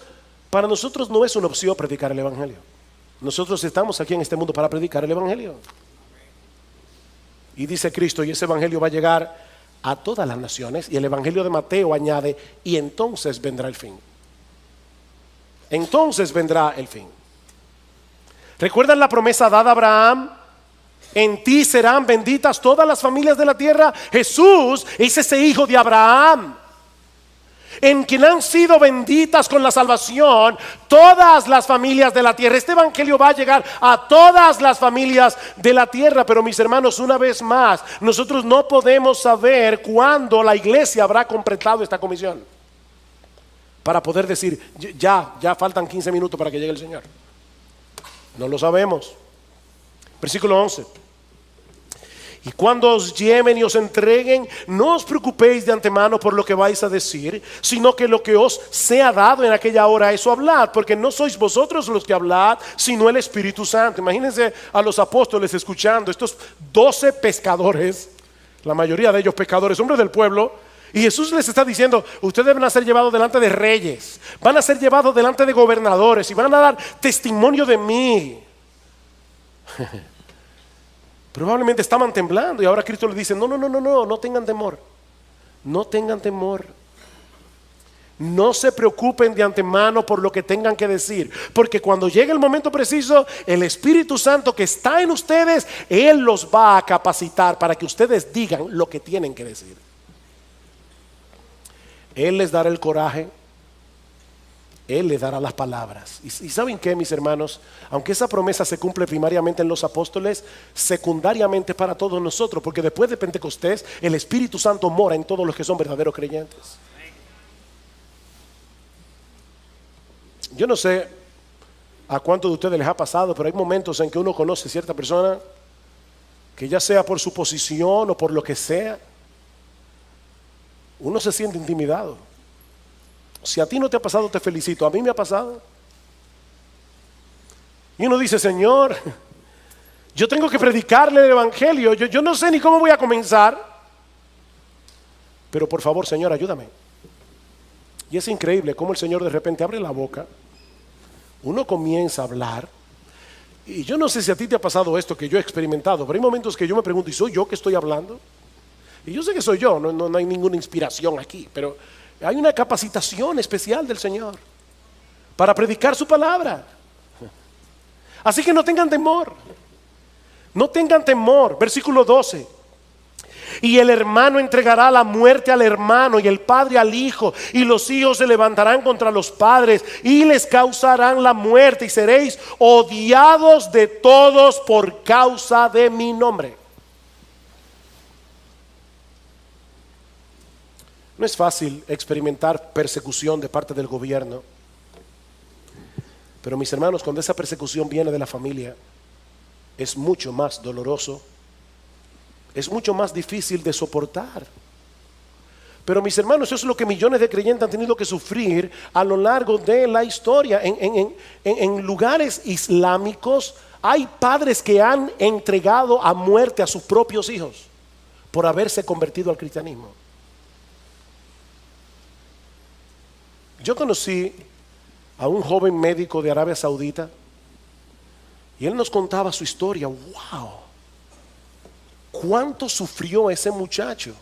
para nosotros no es una opción predicar el evangelio. Nosotros estamos aquí en este mundo para predicar el evangelio. Y dice Cristo, y ese evangelio va a llegar a todas las naciones. Y el evangelio de Mateo añade: y entonces vendrá el fin. Entonces vendrá el fin. ¿Recuerdan la promesa dada a Abraham? En ti serán benditas todas las familias de la tierra. Jesús es ese hijo de Abraham, en quien han sido benditas con la salvación todas las familias de la tierra. Este evangelio va a llegar a todas las familias de la tierra. Pero mis hermanos, una vez más, nosotros no podemos saber cuándo la iglesia habrá completado esta comisión para poder decir: ya faltan 15 minutos para que llegue el Señor. No lo sabemos. Versículo 11. Y cuando os lleven y os entreguen, no os preocupéis de antemano por lo que vais a decir, sino que lo que os sea dado en aquella hora, eso hablad, porque no sois vosotros los que hablad, sino el Espíritu Santo. Imagínense a los apóstoles escuchando, estos 12 pescadores, la mayoría de ellos pecadores, hombres del pueblo, y Jesús les está diciendo: ustedes van a ser llevados delante de reyes, van a ser llevados delante de gobernadores y van a dar testimonio de mí. Probablemente estaban temblando, y ahora Cristo les dice: no tengan temor. No tengan temor. No se preocupen de antemano por lo que tengan que decir, porque cuando llegue el momento preciso, el Espíritu Santo que está en ustedes, Él los va a capacitar para que ustedes digan lo que tienen que decir. Él les dará el coraje, Él les dará las palabras. Y ¿saben qué, mis hermanos? Aunque esa promesa se cumple primariamente en los apóstoles, secundariamente para todos nosotros, porque después de Pentecostés el Espíritu Santo mora en todos los que son verdaderos creyentes. Yo no sé a cuántos de ustedes les ha pasado, pero hay momentos en que uno conoce a cierta persona que, ya sea por su posición o por lo que sea, uno se siente intimidado. Si a ti no te ha pasado, te felicito. A mí me ha pasado. Y uno dice: Señor, yo tengo que predicarle el evangelio. Yo no sé ni cómo voy a comenzar, pero por favor, Señor, ayúdame. Y es increíble cómo el Señor de repente abre la boca, uno comienza a hablar. Y yo no sé si a ti te ha pasado esto que yo he experimentado, pero hay momentos que yo me pregunto: ¿y soy yo que estoy hablando? Y yo sé que soy yo, no hay ninguna inspiración aquí, pero hay una capacitación especial del Señor para predicar su palabra. Así que no tengan temor. No tengan temor. Versículo 12. Y el hermano entregará la muerte al hermano, y el padre al hijo, y los hijos se levantarán contra los padres y les causarán la muerte, y seréis odiados de todos por causa de mi nombre. No es fácil experimentar persecución de parte del gobierno, pero mis hermanos, cuando esa persecución viene de la familia, es mucho más doloroso, es mucho más difícil de soportar. Pero mis hermanos, eso es lo que millones de creyentes han tenido que sufrir a lo largo de la historia. En lugares islámicos hay padres que han entregado a muerte a sus propios hijos por haberse convertido al cristianismo. Yo conocí a un joven médico de Arabia Saudita y él nos contaba su historia. ¡Wow! ¿Cuánto sufrió ese muchacho?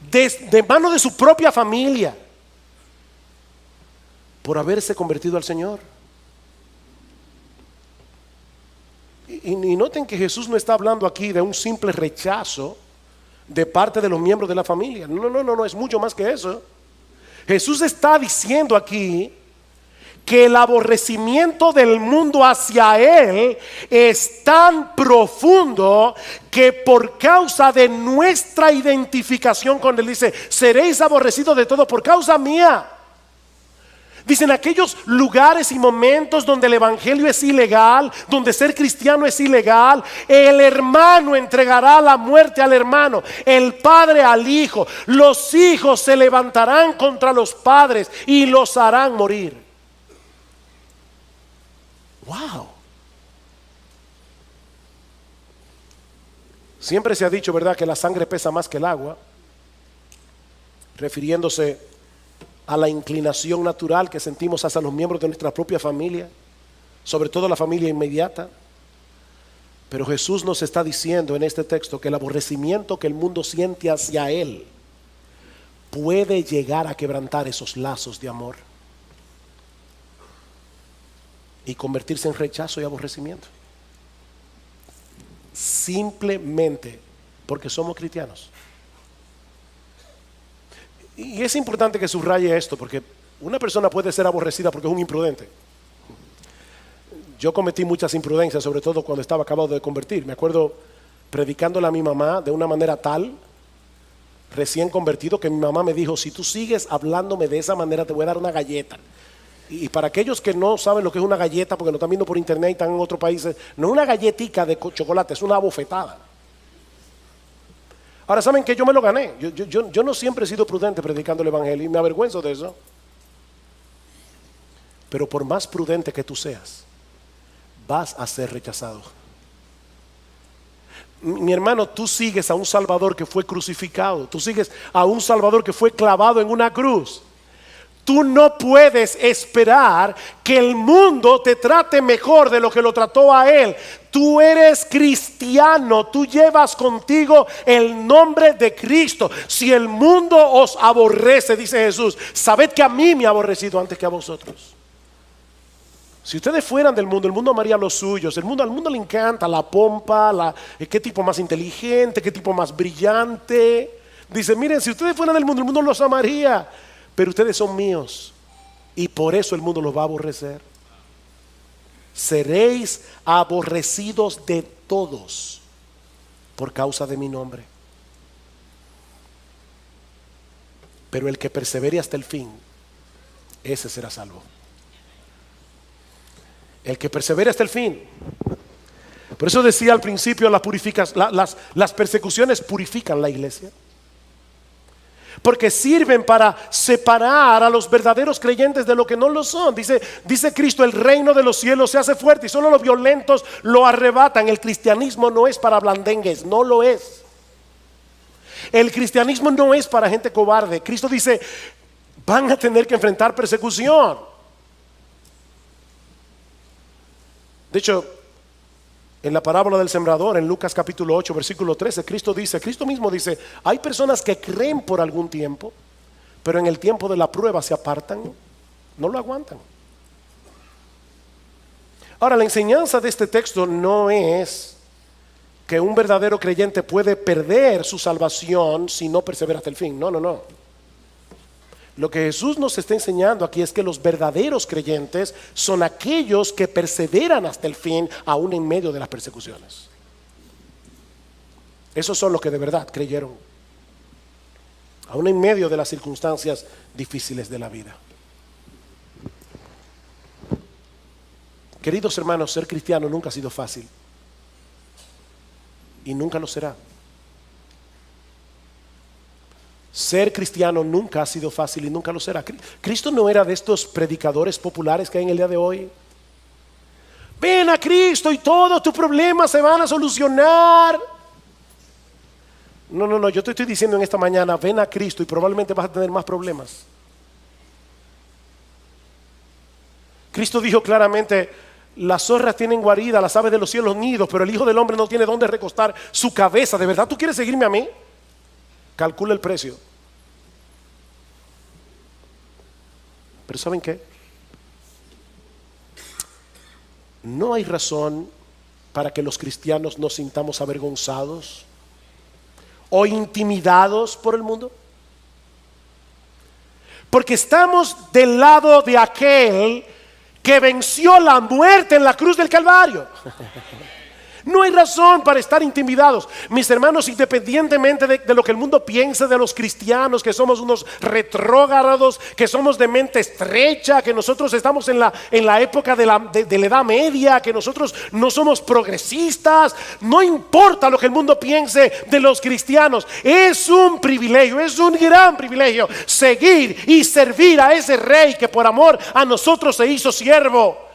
De mano de su propia familia por haberse convertido al Señor. Y noten que Jesús no está hablando aquí de un simple rechazo de parte de los miembros de la familia. No, es mucho más que eso. Jesús está diciendo aquí que el aborrecimiento del mundo hacia Él es tan profundo que por causa de nuestra identificación con Él, dice, seréis aborrecidos de todo por causa mía. Dicen aquellos lugares y momentos donde el evangelio es ilegal, donde ser cristiano es ilegal, el hermano entregará la muerte al hermano, el padre al hijo, los hijos se levantarán contra los padres y los harán morir. Wow. Siempre se ha dicho, ¿verdad?, que la sangre pesa más que el agua, refiriéndose a la inclinación natural que sentimos hacia los miembros de nuestra propia familia, sobre todo la familia inmediata. Pero Jesús nos está diciendo en este texto que el aborrecimiento que el mundo siente hacia Él puede llegar a quebrantar esos lazos de amor y convertirse en rechazo y aborrecimiento, simplemente porque somos cristianos. Y es importante que subraye esto, porque una persona puede ser aborrecida porque es un imprudente. Yo cometí muchas imprudencias, sobre todo cuando estaba acabado de convertir. Me acuerdo predicándole a mi mamá de una manera tal, recién convertido, que mi mamá me dijo: si tú sigues hablándome de esa manera te voy a dar una galleta. Y para aquellos que no saben lo que es una galleta, porque lo están viendo por internet y están en otros países, no es una galletica de chocolate, es una bofetada. Ahora, ¿saben que yo me lo gané? Yo no siempre he sido prudente predicando el evangelio y me avergüenzo de eso. Pero por más prudente que tú seas, vas a ser rechazado. Mi hermano, tú sigues a un Salvador que fue crucificado. Tú sigues a un Salvador que fue clavado en una cruz. Tú no puedes esperar que el mundo te trate mejor de lo que lo trató a Él. Tú eres cristiano, tú llevas contigo el nombre de Cristo. Si el mundo os aborrece, dice Jesús, sabed que a mí me ha aborrecido antes que a vosotros. Si ustedes fueran del mundo, el mundo amaría los suyos. Al mundo le encanta la pompa, qué tipo más inteligente, qué tipo más brillante. Dice, miren, si ustedes fueran del mundo, el mundo los amaría. Pero ustedes son míos y por eso el mundo los va a aborrecer. Seréis aborrecidos de todos por causa de mi nombre. Pero el que persevere hasta el fin, ese será salvo. El que persevere hasta el fin. Por eso decía al principio, las persecuciones purifican la iglesia, porque sirven para separar a los verdaderos creyentes de lo que no lo son. Dice Cristo, el reino de los cielos se hace fuerte y solo los violentos lo arrebatan. El cristianismo no es para blandengues, no lo es. El cristianismo no es para gente cobarde. Cristo dice, van a tener que enfrentar persecución. De hecho, en la parábola del sembrador, en Lucas capítulo 8, versículo 13, Cristo mismo dice, hay personas que creen por algún tiempo, pero en el tiempo de la prueba se apartan, no lo aguantan. Ahora, la enseñanza de este texto no es que un verdadero creyente puede perder su salvación si no persevera hasta el fin. No. Lo que Jesús nos está enseñando aquí es que los verdaderos creyentes son aquellos que perseveran hasta el fin, aún en medio de las persecuciones. Esos son los que de verdad creyeron, aún en medio de las circunstancias difíciles de la vida. Queridos hermanos, ser cristiano nunca ha sido fácil y nunca lo será. Ser cristiano nunca ha sido fácil y nunca lo será. Cristo no era de estos predicadores populares que hay en el día de hoy. Ven a Cristo y todos tus problemas se van a solucionar. No, yo te estoy diciendo en esta mañana, ven a Cristo y probablemente vas a tener más problemas. Cristo dijo claramente, las zorras tienen guarida, las aves de los cielos nidos, pero el Hijo del Hombre no tiene dónde recostar su cabeza. ¿De verdad tú quieres seguirme a mí? Calcula el precio. Pero ¿saben qué? No hay razón para que los cristianos nos sintamos avergonzados o intimidados por el mundo, porque estamos del lado de aquel que venció la muerte en la cruz del Calvario. No hay razón para estar intimidados. Mis hermanos, independientemente de lo que el mundo piense de los cristianos, que somos unos retrógrados, que somos de mente estrecha, que nosotros estamos en la época de la Edad Media, que nosotros no somos progresistas, no importa lo que el mundo piense de los cristianos. Es un privilegio, es un gran privilegio seguir y servir a ese Rey que por amor a nosotros se hizo siervo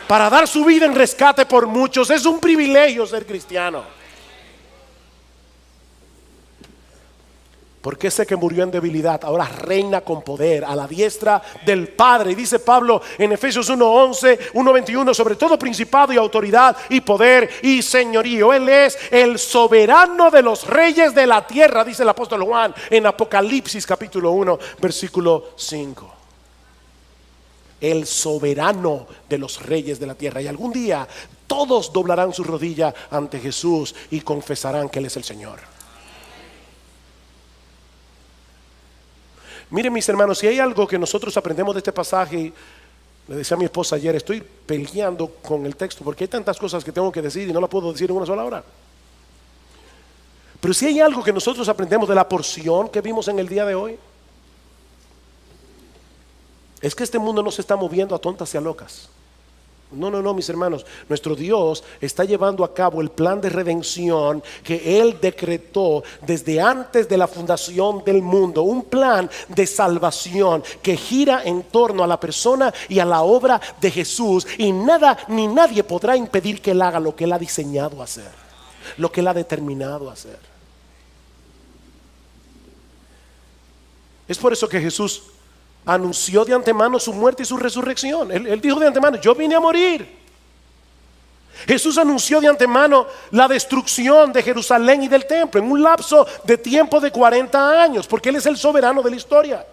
para dar su vida en rescate por muchos. Es un privilegio ser cristiano. Porque ese que murió en debilidad ahora reina con poder a la diestra del Padre. Y dice Pablo en Efesios 1:11, 1:21, sobre todo principado y autoridad y poder y señorío. Él es el soberano de los reyes de la tierra, dice el apóstol Juan en Apocalipsis capítulo 1, versículo 5. El soberano de los reyes de la tierra. Y algún día todos doblarán su rodilla ante Jesús y confesarán que Él es el Señor. Miren, mis hermanos, si hay algo que nosotros aprendemos de este pasaje, le decía a mi esposa ayer, estoy peleando con el texto porque hay tantas cosas que tengo que decir y no las puedo decir en una sola hora. Pero si hay algo que nosotros aprendemos de la porción que vimos en el día de hoy, es que este mundo no se está moviendo a tontas y a locas. No, mis hermanos. Nuestro Dios está llevando a cabo el plan de redención que Él decretó desde antes de la fundación del mundo. Un plan de salvación que gira en torno a la persona y a la obra de Jesús. Y nada ni nadie podrá impedir que Él haga lo que Él ha diseñado hacer, lo que Él ha determinado hacer. Es por eso que Jesús anunció de antemano su muerte y su resurrección. Él dijo de antemano, yo vine a morir. Jesús anunció de antemano la destrucción de Jerusalén y del templo en un lapso de tiempo de 40 años, porque Él es el soberano de la historia.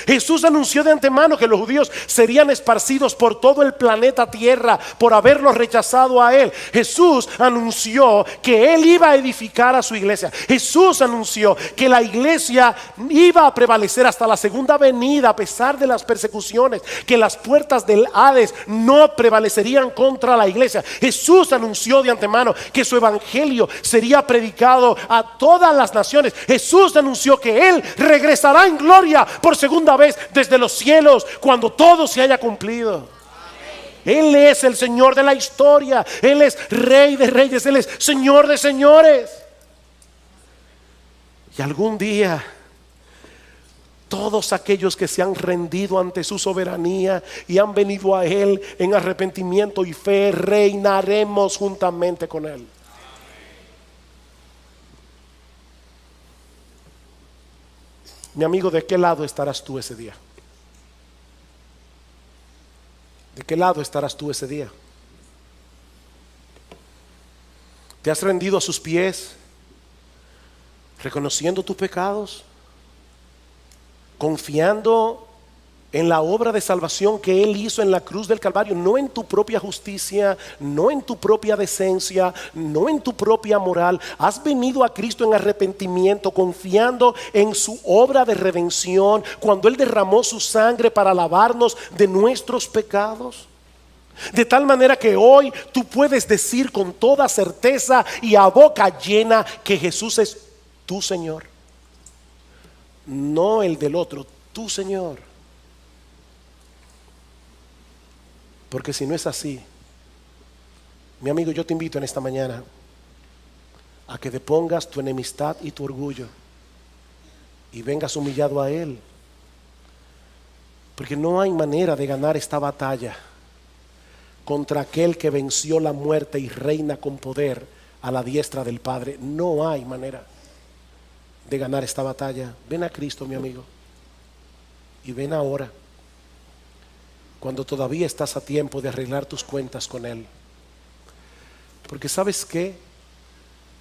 Jesús anunció de antemano que los judíos serían esparcidos por todo el planeta Tierra por haberlos rechazado a Él. Jesús anunció que Él iba a edificar a su iglesia. Jesús anunció que la iglesia iba a prevalecer hasta la segunda venida a pesar de las persecuciones, que las puertas del Hades no prevalecerían contra la iglesia. Jesús anunció de antemano que su evangelio sería predicado a todas las naciones. Jesús anunció que Él regresará en gloria por segunda vez desde los cielos cuando todo se haya cumplido. Él es el Señor de la historia. Él es Rey de reyes. Él es Señor de señores. Y algún día todos aquellos que se han rendido ante su soberanía y han venido a Él en arrepentimiento y fe, reinaremos juntamente con Él. Mi amigo, ¿de qué lado estarás tú ese día? ¿De qué lado estarás tú ese día? ¿Te has rendido a sus pies, reconociendo tus pecados, confiando en la obra de salvación que Él hizo en la cruz del Calvario? No en tu propia justicia, no en tu propia decencia, no en tu propia moral. Has venido a Cristo en arrepentimiento, confiando en su obra de redención, cuando Él derramó su sangre para lavarnos de nuestros pecados. De tal manera que hoy tú puedes decir con toda certeza y a boca llena que Jesús es tu Señor, no el del otro, tu Señor. Porque si no es así, mi amigo, yo te invito en esta mañana a que depongas tu enemistad y tu orgullo y vengas humillado a Él. Porque no hay manera de ganar esta batalla contra aquel que venció la muerte y reina con poder a la diestra del Padre. No hay manera. de ganar esta batalla. Ven a Cristo, mi amigo, y ven ahora, cuando todavía estás a tiempo de arreglar tus cuentas con Él. Porque ¿sabes qué?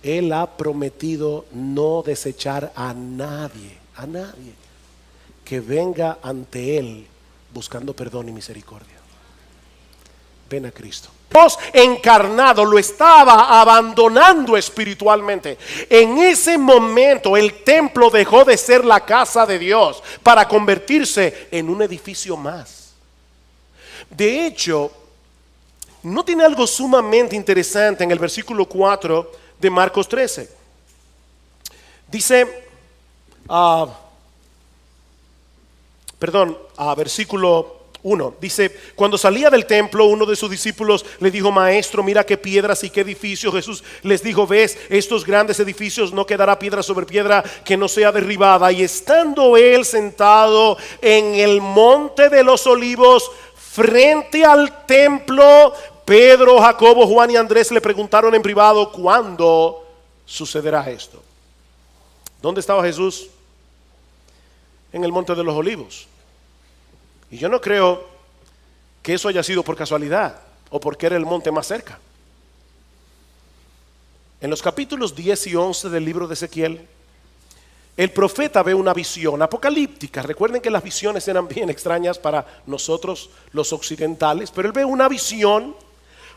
Él ha prometido no desechar a nadie que venga ante Él buscando perdón y misericordia. Ven a Cristo. Dios encarnado lo estaba abandonando espiritualmente. En ese momento el templo dejó de ser la casa de Dios para convertirse en un edificio más. De hecho, ¿no tiene algo sumamente interesante en el versículo 4 de Marcos 13? Dice, versículo 1, dice: cuando salía del templo, uno de sus discípulos le dijo: maestro, mira qué piedras y qué edificios. Jesús les dijo: ves, estos grandes edificios, no quedará piedra sobre piedra que no sea derribada. Y estando él sentado en el monte de los olivos, frente al templo, Pedro, Jacobo, Juan y Andrés le preguntaron en privado: ¿cuándo sucederá esto? ¿Dónde estaba Jesús? En el monte de los olivos. Y yo no creo que eso haya sido por casualidad o porque era el monte más cerca. En los capítulos 10 y 11 del libro de Ezequiel, el profeta ve una visión apocalíptica. Recuerden que las visiones eran bien extrañas para nosotros los occidentales, pero él ve una visión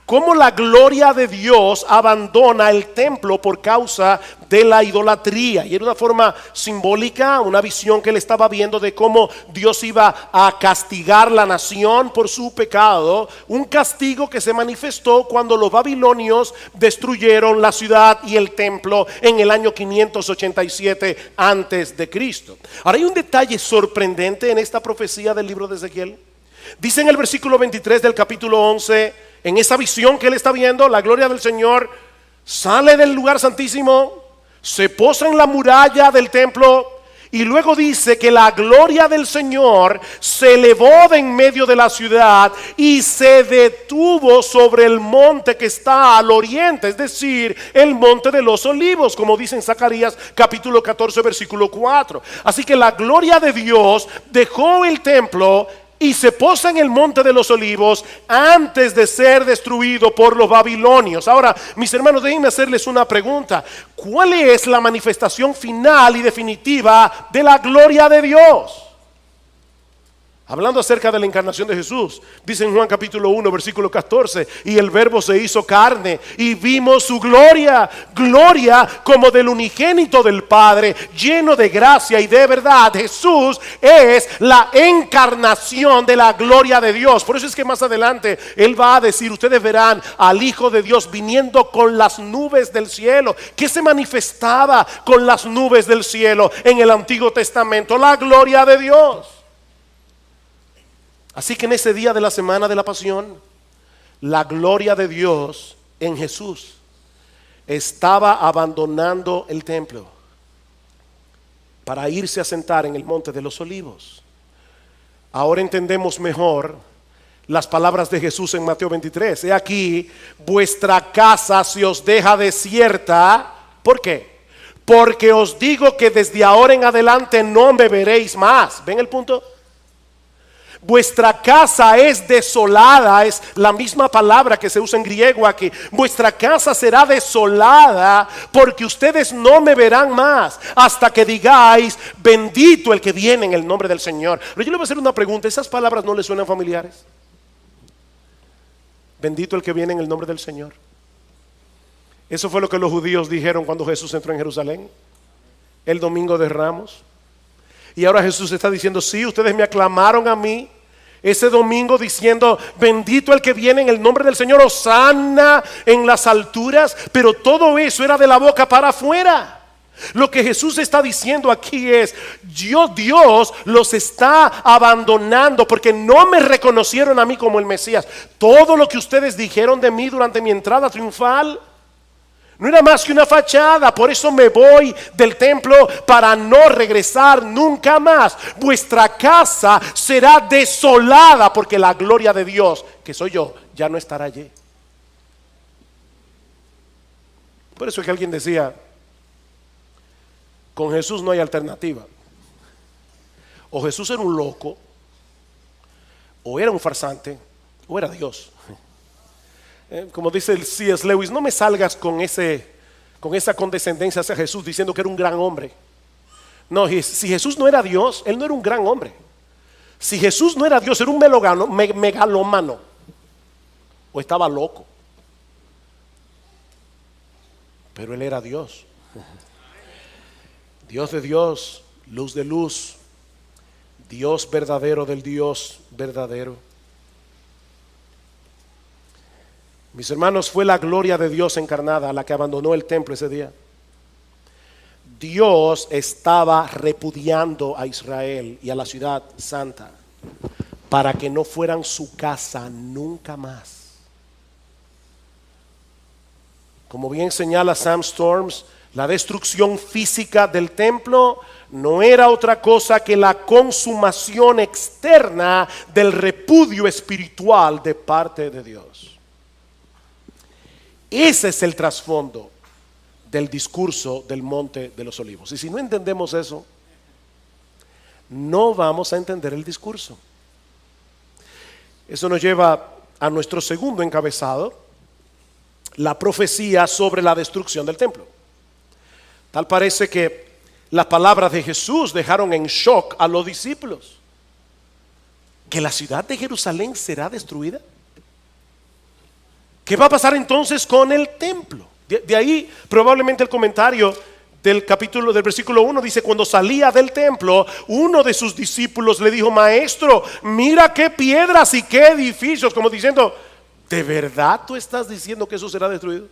cómo la gloria de Dios abandona el templo por causa de la idolatría. Y era una forma simbólica, una visión que él estaba viendo de cómo Dios iba a castigar la nación por su pecado. Un castigo que se manifestó cuando los babilonios destruyeron la ciudad y el templo en el año 587 antes de Cristo. Ahora hay un detalle sorprendente en esta profecía del libro de Ezequiel. Dice en el versículo 23 del capítulo 11, en esa visión que él está viendo, la gloria del Señor sale del lugar santísimo, se posa en la muralla del templo, y luego dice que la gloria del Señor se elevó de en medio de la ciudad y se detuvo sobre el monte que está al oriente, es decir, el monte de los olivos, como dice en Zacarías capítulo 14 versículo 4. Así que la gloria de Dios dejó el templo y se posa en el monte de los olivos antes de ser destruido por los babilonios. Ahora, mis hermanos, déjenme hacerles una pregunta. ¿Cuál es la manifestación final y definitiva de la gloria de Dios? Hablando acerca de la encarnación de Jesús, dice en Juan capítulo 1 versículo 14: y el verbo se hizo carne y vimos su gloria, gloria como del unigénito del Padre, lleno de gracia y de verdad. Jesús es la encarnación de la gloria de Dios. Por eso es que más adelante Él va a decir: ustedes verán al Hijo de Dios viniendo con las nubes del cielo. ¿Qué se manifestaba con las nubes del cielo en el Antiguo Testamento? La gloria de Dios. Así que en ese día de la semana de la pasión, la gloria de Dios en Jesús estaba abandonando el templo para irse a sentar en el monte de los olivos. Ahora entendemos mejor las palabras de Jesús en Mateo 23. He aquí, vuestra casa se os deja desierta. ¿Por qué? Porque os digo que desde ahora en adelante no me veréis más. ¿Ven el punto? Vuestra casa es desolada, es la misma palabra que se usa en griego aquí. Vuestra casa será desolada porque ustedes no me verán más hasta que digáis: bendito el que viene en el nombre del Señor. Pero yo le voy a hacer una pregunta. ¿Esas palabras no le suenan familiares? Bendito el que viene en el nombre del Señor. Eso fue lo que los judíos dijeron cuando Jesús entró en Jerusalén el domingo de Ramos. Y ahora Jesús está diciendo: sí, ustedes me aclamaron a mí ese domingo diciendo: bendito el que viene en el nombre del Señor, hosana en las alturas. Pero todo eso era de la boca para afuera. Lo que Jesús está diciendo aquí es: Dios los está abandonando porque no me reconocieron a mí como el Mesías. Todo lo que ustedes dijeron de mí durante mi entrada triunfal no era más que una fachada. Por eso me voy del templo para no regresar nunca más. Vuestra casa será desolada porque la gloria de Dios, que soy yo, ya no estará allí. Por eso es que alguien decía: Con Jesús no hay alternativa. O Jesús era un loco, o era un farsante, o era Dios. Como dice el C.S. Lewis, no me salgas con esa condescendencia hacia Jesús diciendo que era un gran hombre. No, si Jesús no era Dios, Él no era un gran hombre. Si Jesús no era Dios, era un megalómano, o estaba loco. Pero Él era Dios. Dios de Dios, luz de luz, Dios verdadero del Dios verdadero. Mis hermanos, fue la gloria de Dios encarnada la que abandonó el templo ese día. Dios estaba repudiando a Israel y a la ciudad santa para que no fueran su casa nunca más. Como bien señala Sam Storms, la destrucción física del templo no era otra cosa que la consumación externa del repudio espiritual de parte de Dios. Ese es el trasfondo del discurso del Monte de los Olivos. Y si no entendemos eso, no vamos a entender el discurso. Eso nos lleva a nuestro segundo encabezado, la profecía sobre la destrucción del templo. Tal parece que las palabras de Jesús dejaron en shock a los discípulos. ¿Que la ciudad de Jerusalén será destruida? ¿Qué va a pasar entonces con el templo? De ahí probablemente el comentario del versículo 1 dice: cuando salía del templo, uno de sus discípulos le dijo: maestro, mira qué piedras y qué edificios. Como diciendo, ¿de verdad tú estás diciendo que eso será destruido?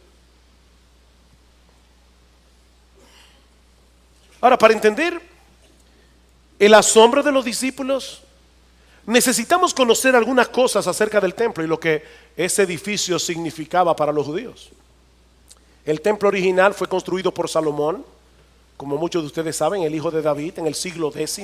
Ahora, para entender el asombro de los discípulos, necesitamos conocer algunas cosas acerca del templo y lo que ese edificio significaba para los judíos. El templo original fue construido por Salomón, como muchos de ustedes saben, el hijo de David, en el siglo X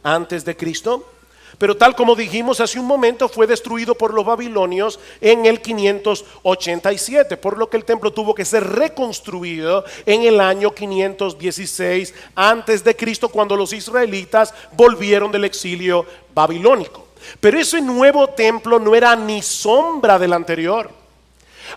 antes de Cristo. Pero tal como dijimos hace un momento, fue destruido por los babilonios en el 587, por lo que el templo tuvo que ser reconstruido en el año 516 antes de Cristo, cuando los israelitas volvieron del exilio babilónico. Pero ese nuevo templo no era ni sombra del anterior.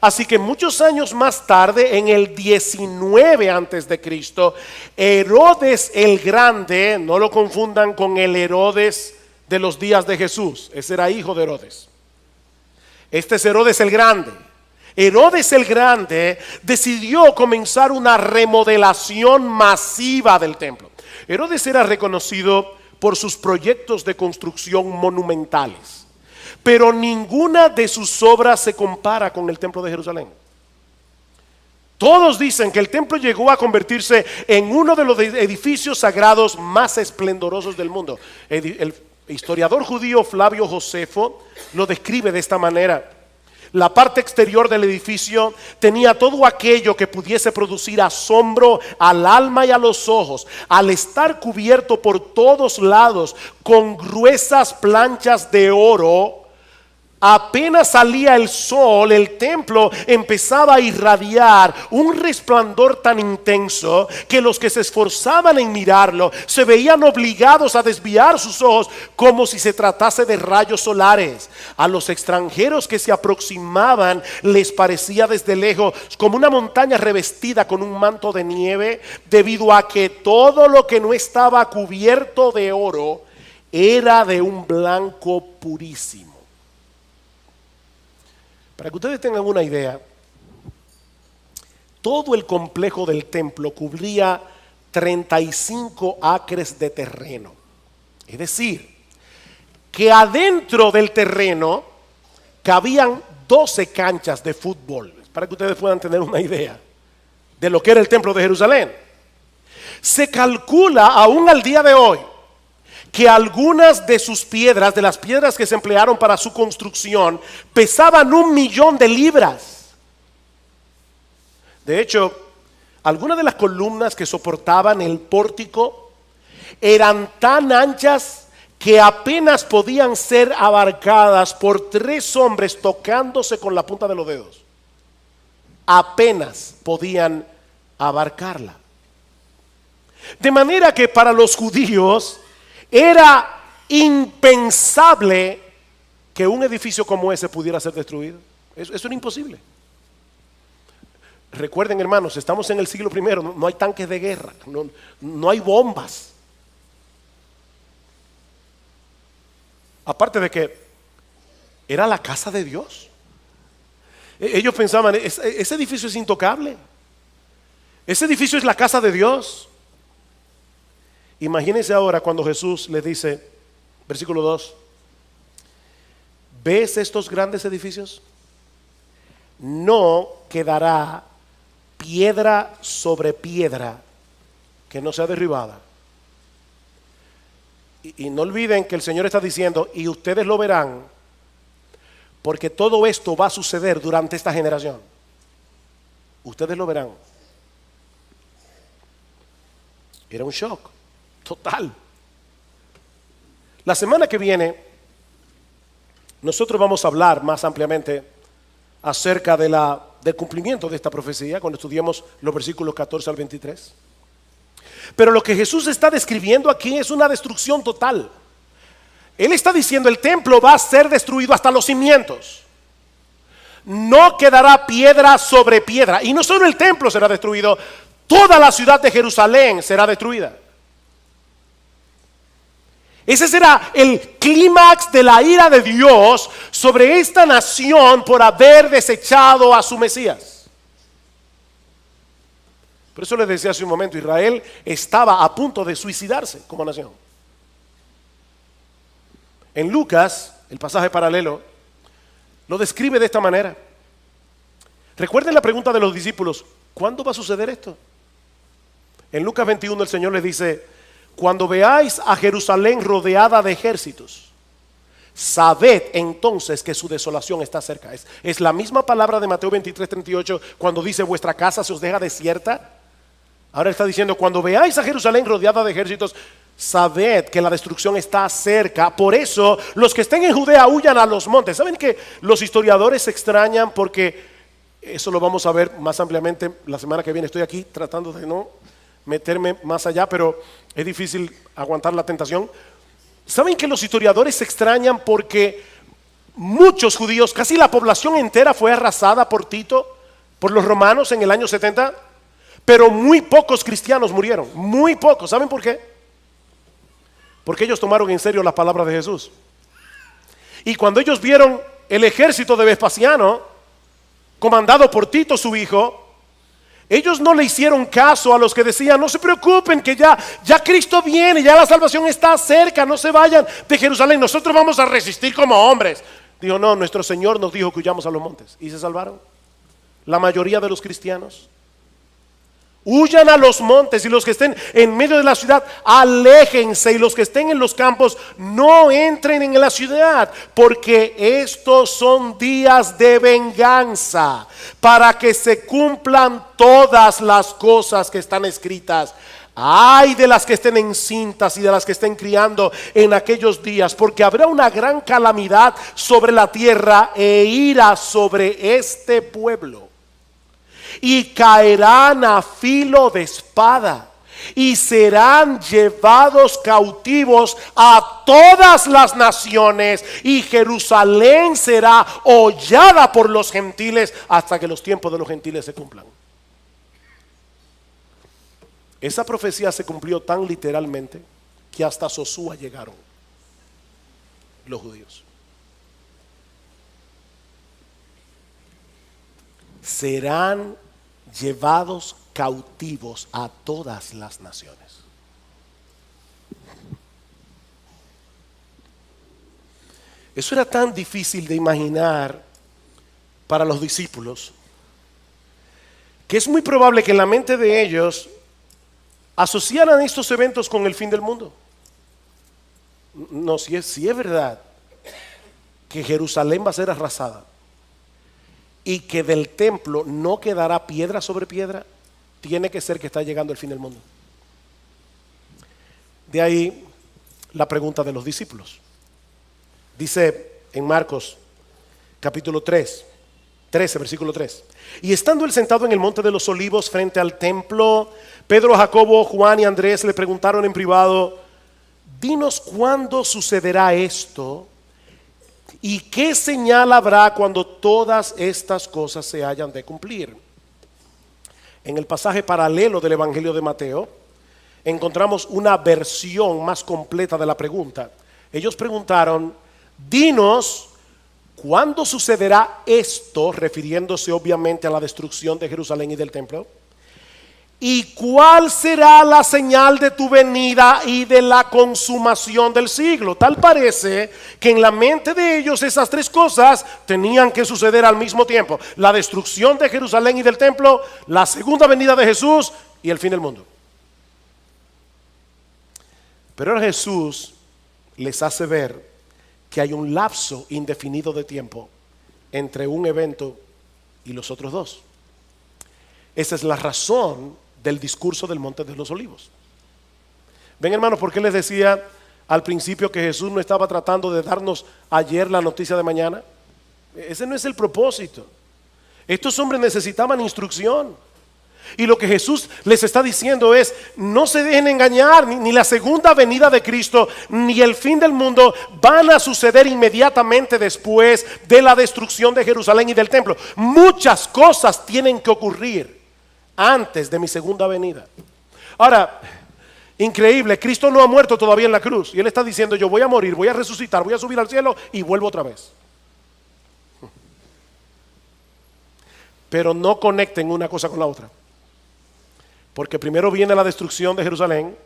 Así que muchos años más tarde, en el 19 antes de Cristo, Herodes el Grande, no lo confundan con el Herodes de los días de Jesús, ese era hijo de Herodes. Este es Herodes el Grande. Herodes el Grande decidió comenzar una remodelación masiva del templo. Herodes era reconocido por sus proyectos de construcción monumentales, pero ninguna de sus obras se compara con el templo de Jerusalén. Todos dicen que el templo llegó a convertirse en uno de los edificios sagrados más esplendorosos del mundo. El historiador judío Flavio Josefo lo describe de esta manera: la parte exterior del edificio tenía todo aquello que pudiese producir asombro al alma y a los ojos, al estar cubierto por todos lados con gruesas planchas de oro. Apenas salía el sol, el templo empezaba a irradiar un resplandor tan intenso que los que se esforzaban en mirarlo se veían obligados a desviar sus ojos como si se tratase de rayos solares. A los extranjeros que se aproximaban les parecía desde lejos como una montaña revestida con un manto de nieve, debido a que todo lo que no estaba cubierto de oro era de un blanco purísimo. Para que ustedes tengan una idea, todo el complejo del templo cubría 35 acres de terreno. Es decir, que adentro del terreno cabían 12 canchas de fútbol, para que ustedes puedan tener una idea de lo que era el templo de Jerusalén. Se calcula aún al día de hoy que algunas de sus piedras, de las piedras que se emplearon para su construcción, pesaban 1.000.000 de libras. De hecho, algunas de las columnas que soportaban el pórtico eran tan anchas que apenas podían ser abarcadas por 3 hombres tocándose con la punta de los dedos. Apenas podían abarcarla. De manera que para los judíos era impensable que un edificio como ese pudiera ser destruido. Eso era imposible. Recuerden, hermanos, estamos en el siglo I, no hay tanques de guerra, no hay bombas. Aparte de que era la casa de Dios. Ellos pensaban, ese edificio es intocable. Ese edificio es la casa de Dios. Imagínense ahora cuando Jesús les dice, versículo 2, ¿ves estos grandes edificios? No quedará piedra sobre piedra que no sea derribada. Y no olviden que el Señor está diciendo, y ustedes lo verán, porque todo esto va a suceder durante esta generación. Ustedes lo verán. Era un shock total. La semana que viene nosotros vamos a hablar más ampliamente acerca del cumplimiento de esta profecía cuando estudiemos los versículos 14 al 23. Pero lo que Jesús está describiendo aquí es una destrucción total. Él está diciendo el templo va a ser destruido hasta los cimientos. No quedará piedra sobre piedra. Y no solo el templo será destruido, toda la ciudad de Jerusalén será destruida. Ese será el clímax de la ira de Dios sobre esta nación por haber desechado a su Mesías. Por eso les decía hace un momento, Israel estaba a punto de suicidarse como nación. En Lucas, el pasaje paralelo, lo describe de esta manera. Recuerden la pregunta de los discípulos, ¿cuándo va a suceder esto? En Lucas 21 el Señor les dice, cuando veáis a Jerusalén rodeada de ejércitos, sabed entonces que su desolación está cerca. Es la misma palabra de Mateo 23:38 cuando dice vuestra casa se os deja desierta. Ahora está diciendo cuando veáis a Jerusalén rodeada de ejércitos, sabed que la destrucción está cerca. Por eso los que estén en Judea huyan a los montes. ¿Saben que los historiadores se extrañan? Porque eso lo vamos a ver más ampliamente la semana que viene. Estoy aquí tratando de no meterme más allá, pero es difícil aguantar la tentación. ¿Saben que los historiadores se extrañan porque muchos judíos, casi la población entera fue arrasada por Tito, por los romanos en el año 70? Pero muy pocos cristianos murieron, muy pocos. ¿Saben por qué? Porque ellos tomaron en serio las palabras de Jesús. Y cuando ellos vieron el ejército de Vespasiano, comandado por Tito su hijo, ellos no le hicieron caso a los que decían, no se preocupen que ya Cristo viene, ya la salvación está cerca, no se vayan de Jerusalén, nosotros vamos a resistir como hombres. Dijo, no, nuestro Señor nos dijo que huyamos a los montes. Y se salvaron. La mayoría de los cristianos huyan a los montes, y los que estén en medio de la ciudad, aléjense, y los que estén en los campos, no entren en la ciudad, porque estos son días de venganza, para que se cumplan todas las cosas que están escritas. Ay de las que estén encintas y de las que estén criando en aquellos días, porque habrá una gran calamidad sobre la tierra e ira sobre este pueblo. Y caerán a filo de espada y serán llevados cautivos a todas las naciones, y Jerusalén será hollada por los gentiles hasta que los tiempos de los gentiles se cumplan. Esa profecía se cumplió tan literalmente que hasta Sosúa llegaron los judíos. Serán llevados cautivos a todas las naciones. Eso era tan difícil de imaginar para los discípulos que es muy probable que en la mente de ellos asociaran estos eventos con el fin del mundo. No, si es verdad que Jerusalén va a ser arrasada y que del templo no quedará piedra sobre piedra, tiene que ser que está llegando el fin del mundo. De ahí la pregunta de los discípulos. Dice en Marcos capítulo 3, 13, versículo 3. Y estando él sentado en el monte de los olivos frente al templo, Pedro, Jacobo, Juan y Andrés le preguntaron en privado: dinos cuándo sucederá esto y qué señal habrá cuando todas estas cosas se hayan de cumplir. En el pasaje paralelo del Evangelio de Mateo encontramos una versión más completa de la pregunta. Ellos preguntaron: dinos cuándo sucederá esto, refiriéndose obviamente a la destrucción de Jerusalén y del templo. ¿Y cuál será la señal de tu venida y de la consumación del siglo? Tal parece que en la mente de ellos esas tres cosas tenían que suceder al mismo tiempo: la destrucción de Jerusalén y del templo, la segunda venida de Jesús y el fin del mundo. Pero ahora Jesús les hace ver que hay un lapso indefinido de tiempo entre un evento y los otros dos. Esa es la razón del discurso del Monte de los Olivos. Ven, hermanos, ¿por qué les decía al principio que Jesús no estaba tratando de darnos ayer la noticia de mañana? Ese no es el propósito. Estos hombres necesitaban instrucción. Y lo que Jesús les está diciendo es: no se dejen engañar, ni la segunda venida de Cristo ni el fin del mundo van a suceder inmediatamente después de la destrucción de Jerusalén y del templo. Muchas cosas tienen que ocurrir antes de mi segunda venida. Ahora, increíble, Cristo no ha muerto todavía en la cruz y Él está diciendo: yo voy a morir, voy a resucitar, voy a subir al cielo y vuelvo otra vez. Pero no conecten una cosa con la otra, porque primero viene la destrucción de Jerusalén,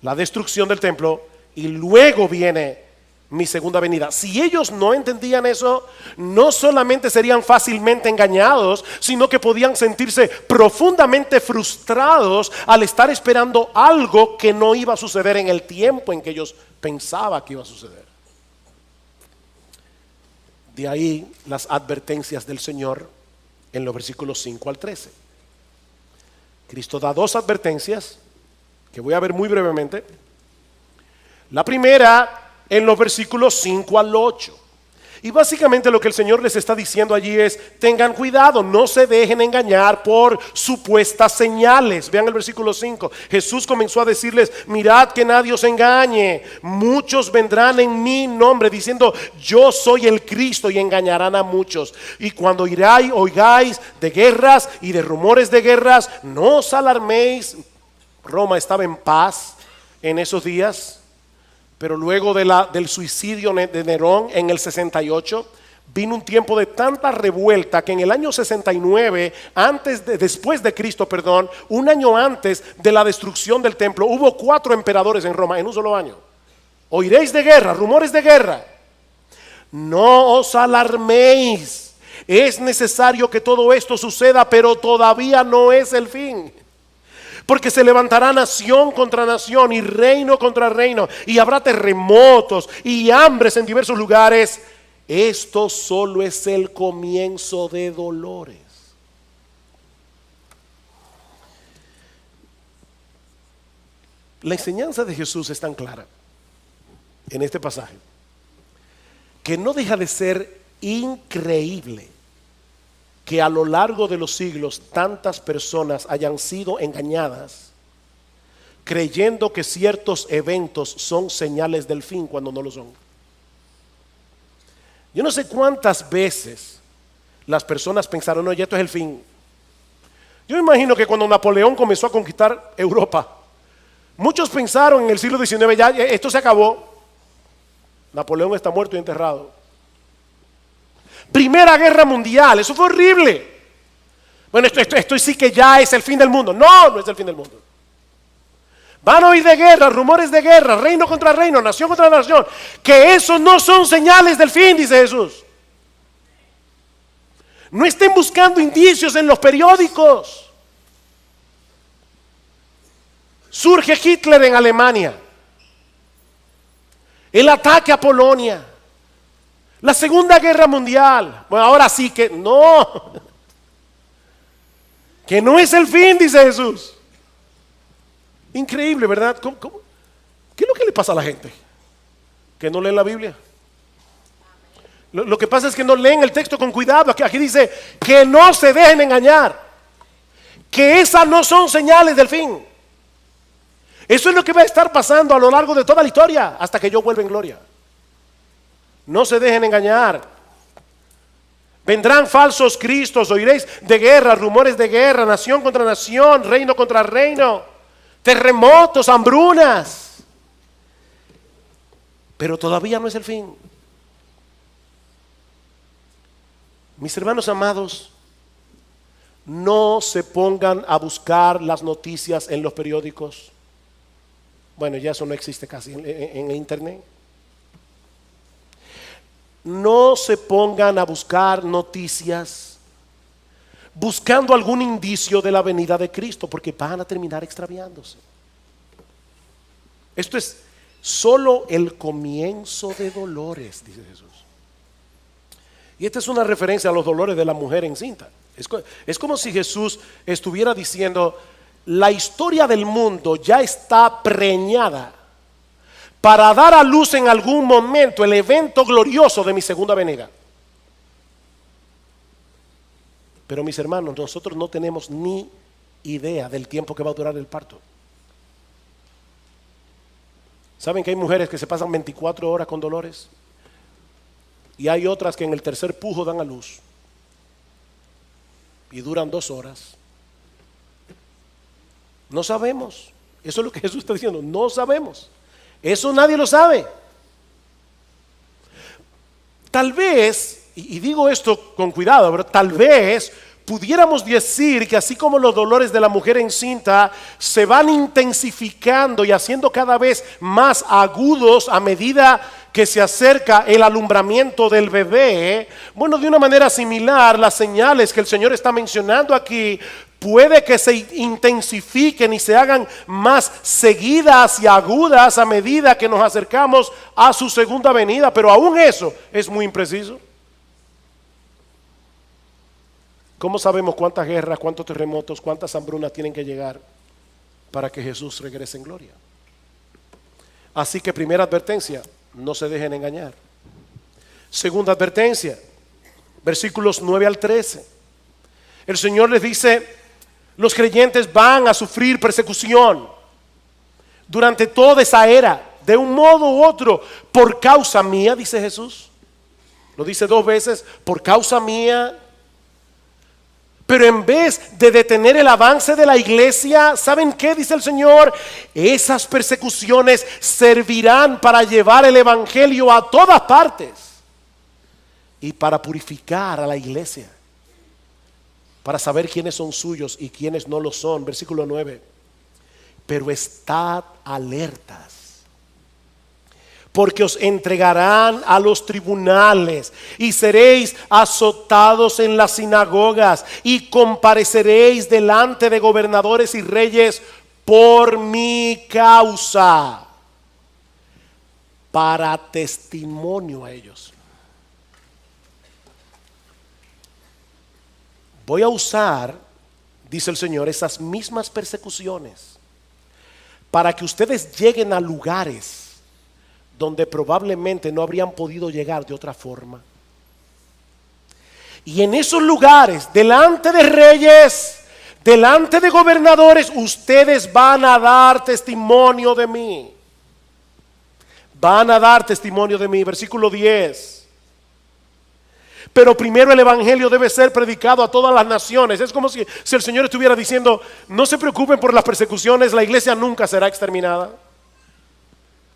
la destrucción del templo, y luego viene mi segunda venida. Si ellos no entendían eso, no solamente serían fácilmente engañados, sino que podían sentirse profundamente frustrados al estar esperando algo que no iba a suceder en el tiempo en que ellos pensaban que iba a suceder. De ahí las advertencias del Señor en los versículos 5 al 13. Cristo da dos advertencias que voy a ver muy brevemente. La primera en los versículos 5 al 8. Y básicamente lo que el Señor les está diciendo allí es: tengan cuidado, no se dejen engañar por supuestas señales. Vean el versículo 5. Jesús comenzó a decirles: mirad que nadie os engañe. Muchos vendrán en mi nombre diciendo: yo soy el Cristo, y engañarán a muchos. Y cuando oigáis de guerras y de rumores de guerras, no os alarméis. Roma estaba en paz en esos días. Pero luego del suicidio de Nerón en el 68, vino un tiempo de tanta revuelta que en el año 69, después de Cristo, un año antes de la destrucción del templo, hubo 4 emperadores en Roma en un solo año. Oiréis de guerra, rumores de guerra. No os alarméis. Es necesario que todo esto suceda, pero todavía no es el fin. Porque se levantará nación contra nación y reino contra reino, y habrá terremotos y hambres en diversos lugares. Esto solo es el comienzo de dolores. La enseñanza de Jesús es tan clara en este pasaje que no deja de ser increíble que a lo largo de los siglos tantas personas hayan sido engañadas creyendo que ciertos eventos son señales del fin cuando no lo son. Yo no sé cuántas veces las personas pensaron: no, ya esto es el fin. Yo me imagino que cuando Napoleón comenzó a conquistar Europa, muchos pensaron en el siglo XIX: ya esto se acabó, Napoleón está muerto y enterrado. Primera Guerra Mundial, eso fue horrible. Bueno, esto sí que ya es el fin del mundo. No, no es el fin del mundo. Van a oír de guerra, rumores de guerra, reino contra reino, nación contra nación. Que esos no son señales del fin, dice Jesús. No estén buscando indicios en los periódicos. Surge Hitler en Alemania, el ataque a Polonia, la Segunda Guerra Mundial. Bueno, ahora sí que no es el fin, dice Jesús. Increíble, ¿verdad? ¿Qué es lo que le pasa a la gente? ¿Que no leen la Biblia? Lo que pasa es que no leen el texto con cuidado. Aquí dice que no se dejen engañar, que esas no son señales del fin. Eso es lo que va a estar pasando a lo largo de toda la historia hasta que yo vuelva en gloria. No se dejen engañar. Vendrán falsos cristos, oiréis de guerra, rumores de guerra, nación contra nación, reino contra reino, terremotos, hambrunas. Pero todavía no es el fin. Mis hermanos amados, no se pongan a buscar las noticias en los periódicos. Bueno, ya eso no existe casi en internet. No se pongan a buscar noticias buscando algún indicio de la venida de Cristo, porque van a terminar extraviándose. Esto es solo el comienzo de dolores, dice Jesús. Y esta es una referencia a los dolores de la mujer encinta. Es como si Jesús estuviera diciendo: la historia del mundo ya está preñada para dar a luz en algún momento el evento glorioso de mi segunda venida. Pero mis hermanos, nosotros no tenemos ni idea del tiempo que va a durar el parto. ¿Saben que hay mujeres que se pasan 24 horas con dolores? Y hay otras que en el tercer pujo dan a luz y duran 2 horas. No sabemos. Eso es lo que Jesús está diciendo. No sabemos. Eso nadie lo sabe. Tal vez, y digo esto con cuidado, pero tal vez pudiéramos decir que así como los dolores de la mujer encinta se van intensificando y haciendo cada vez más agudos a medida que se acerca el alumbramiento del bebé, bueno, de una manera similar, las señales que el Señor está mencionando aquí puede que se intensifiquen y se hagan más seguidas y agudas a medida que nos acercamos a su segunda venida, pero aún eso es muy impreciso. ¿Cómo sabemos cuántas guerras, cuántos terremotos, cuántas hambrunas tienen que llegar para que Jesús regrese en gloria? Así que primera advertencia: no se dejen engañar. Segunda advertencia, versículos 9 al 13. El Señor les dice: los creyentes van a sufrir persecución durante toda esa era, de un modo u otro, por causa mía, dice Jesús. Lo dice 2 veces: por causa mía. Pero en vez de detener el avance de la iglesia, ¿saben qué dice el Señor? Esas persecuciones servirán para llevar el evangelio a todas partes y para purificar a la iglesia, para saber quiénes son suyos y quiénes no lo son. Versículo 9. Pero estad alertas, porque os entregarán a los tribunales y seréis azotados en las sinagogas y compareceréis delante de gobernadores y reyes por mi causa, para testimonio a ellos. Voy a usar, dice el Señor, esas mismas persecuciones para que ustedes lleguen a lugares donde probablemente no habrían podido llegar de otra forma. Y en esos lugares, delante de reyes, delante de gobernadores, ustedes van a dar testimonio de mí. Van a dar testimonio de mí. Versículo 10. Pero primero el evangelio debe ser predicado a todas las naciones. Es como si el Señor estuviera diciendo: no se preocupen por las persecuciones, la iglesia nunca será exterminada.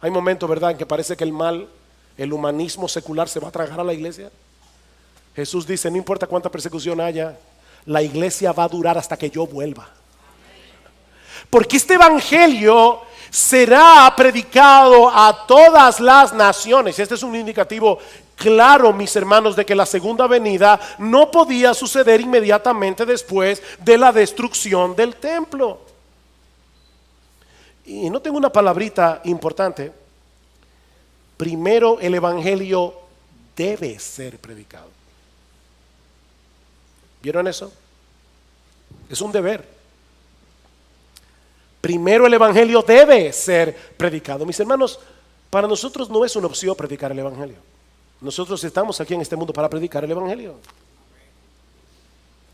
Hay momentos, ¿verdad?, en que parece que el mal, el humanismo secular se va a tragar a la iglesia. Jesús dice: no importa cuánta persecución haya, la iglesia va a durar hasta que yo vuelva. Porque este evangelio será predicado a todas las naciones. Este es un indicativo claro, mis hermanos, de que la segunda venida no podía suceder inmediatamente después de la destrucción del templo. Y no tengo una palabrita importante. Primero el evangelio debe ser predicado. ¿Vieron eso? Es un deber. Primero el evangelio debe ser predicado. Mis hermanos, para nosotros no es una opción predicar el evangelio. Nosotros estamos aquí en este mundo para predicar el Evangelio.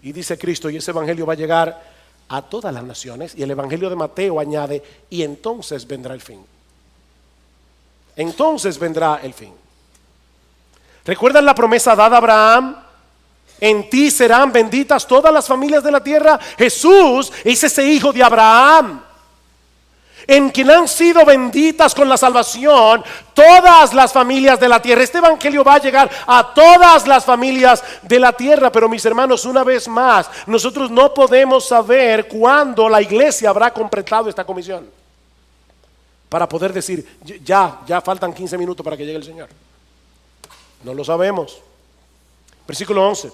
Y dice Cristo, y ese Evangelio va a llegar a todas las naciones. Y el Evangelio de Mateo añade, y entonces vendrá el fin. Entonces vendrá el fin. ¿Recuerdan la promesa dada a Abraham? En ti serán benditas todas las familias de la tierra. Jesús es ese hijo de Abraham, en quien han sido benditas con la salvación todas las familias de la tierra. Este evangelio va a llegar a todas las familias de la tierra. Pero mis hermanos, una vez más, nosotros no podemos saber cuándo la iglesia habrá completado esta comisión para poder decir, ya faltan 15 minutos para que llegue el Señor. No lo sabemos. Versículo 11.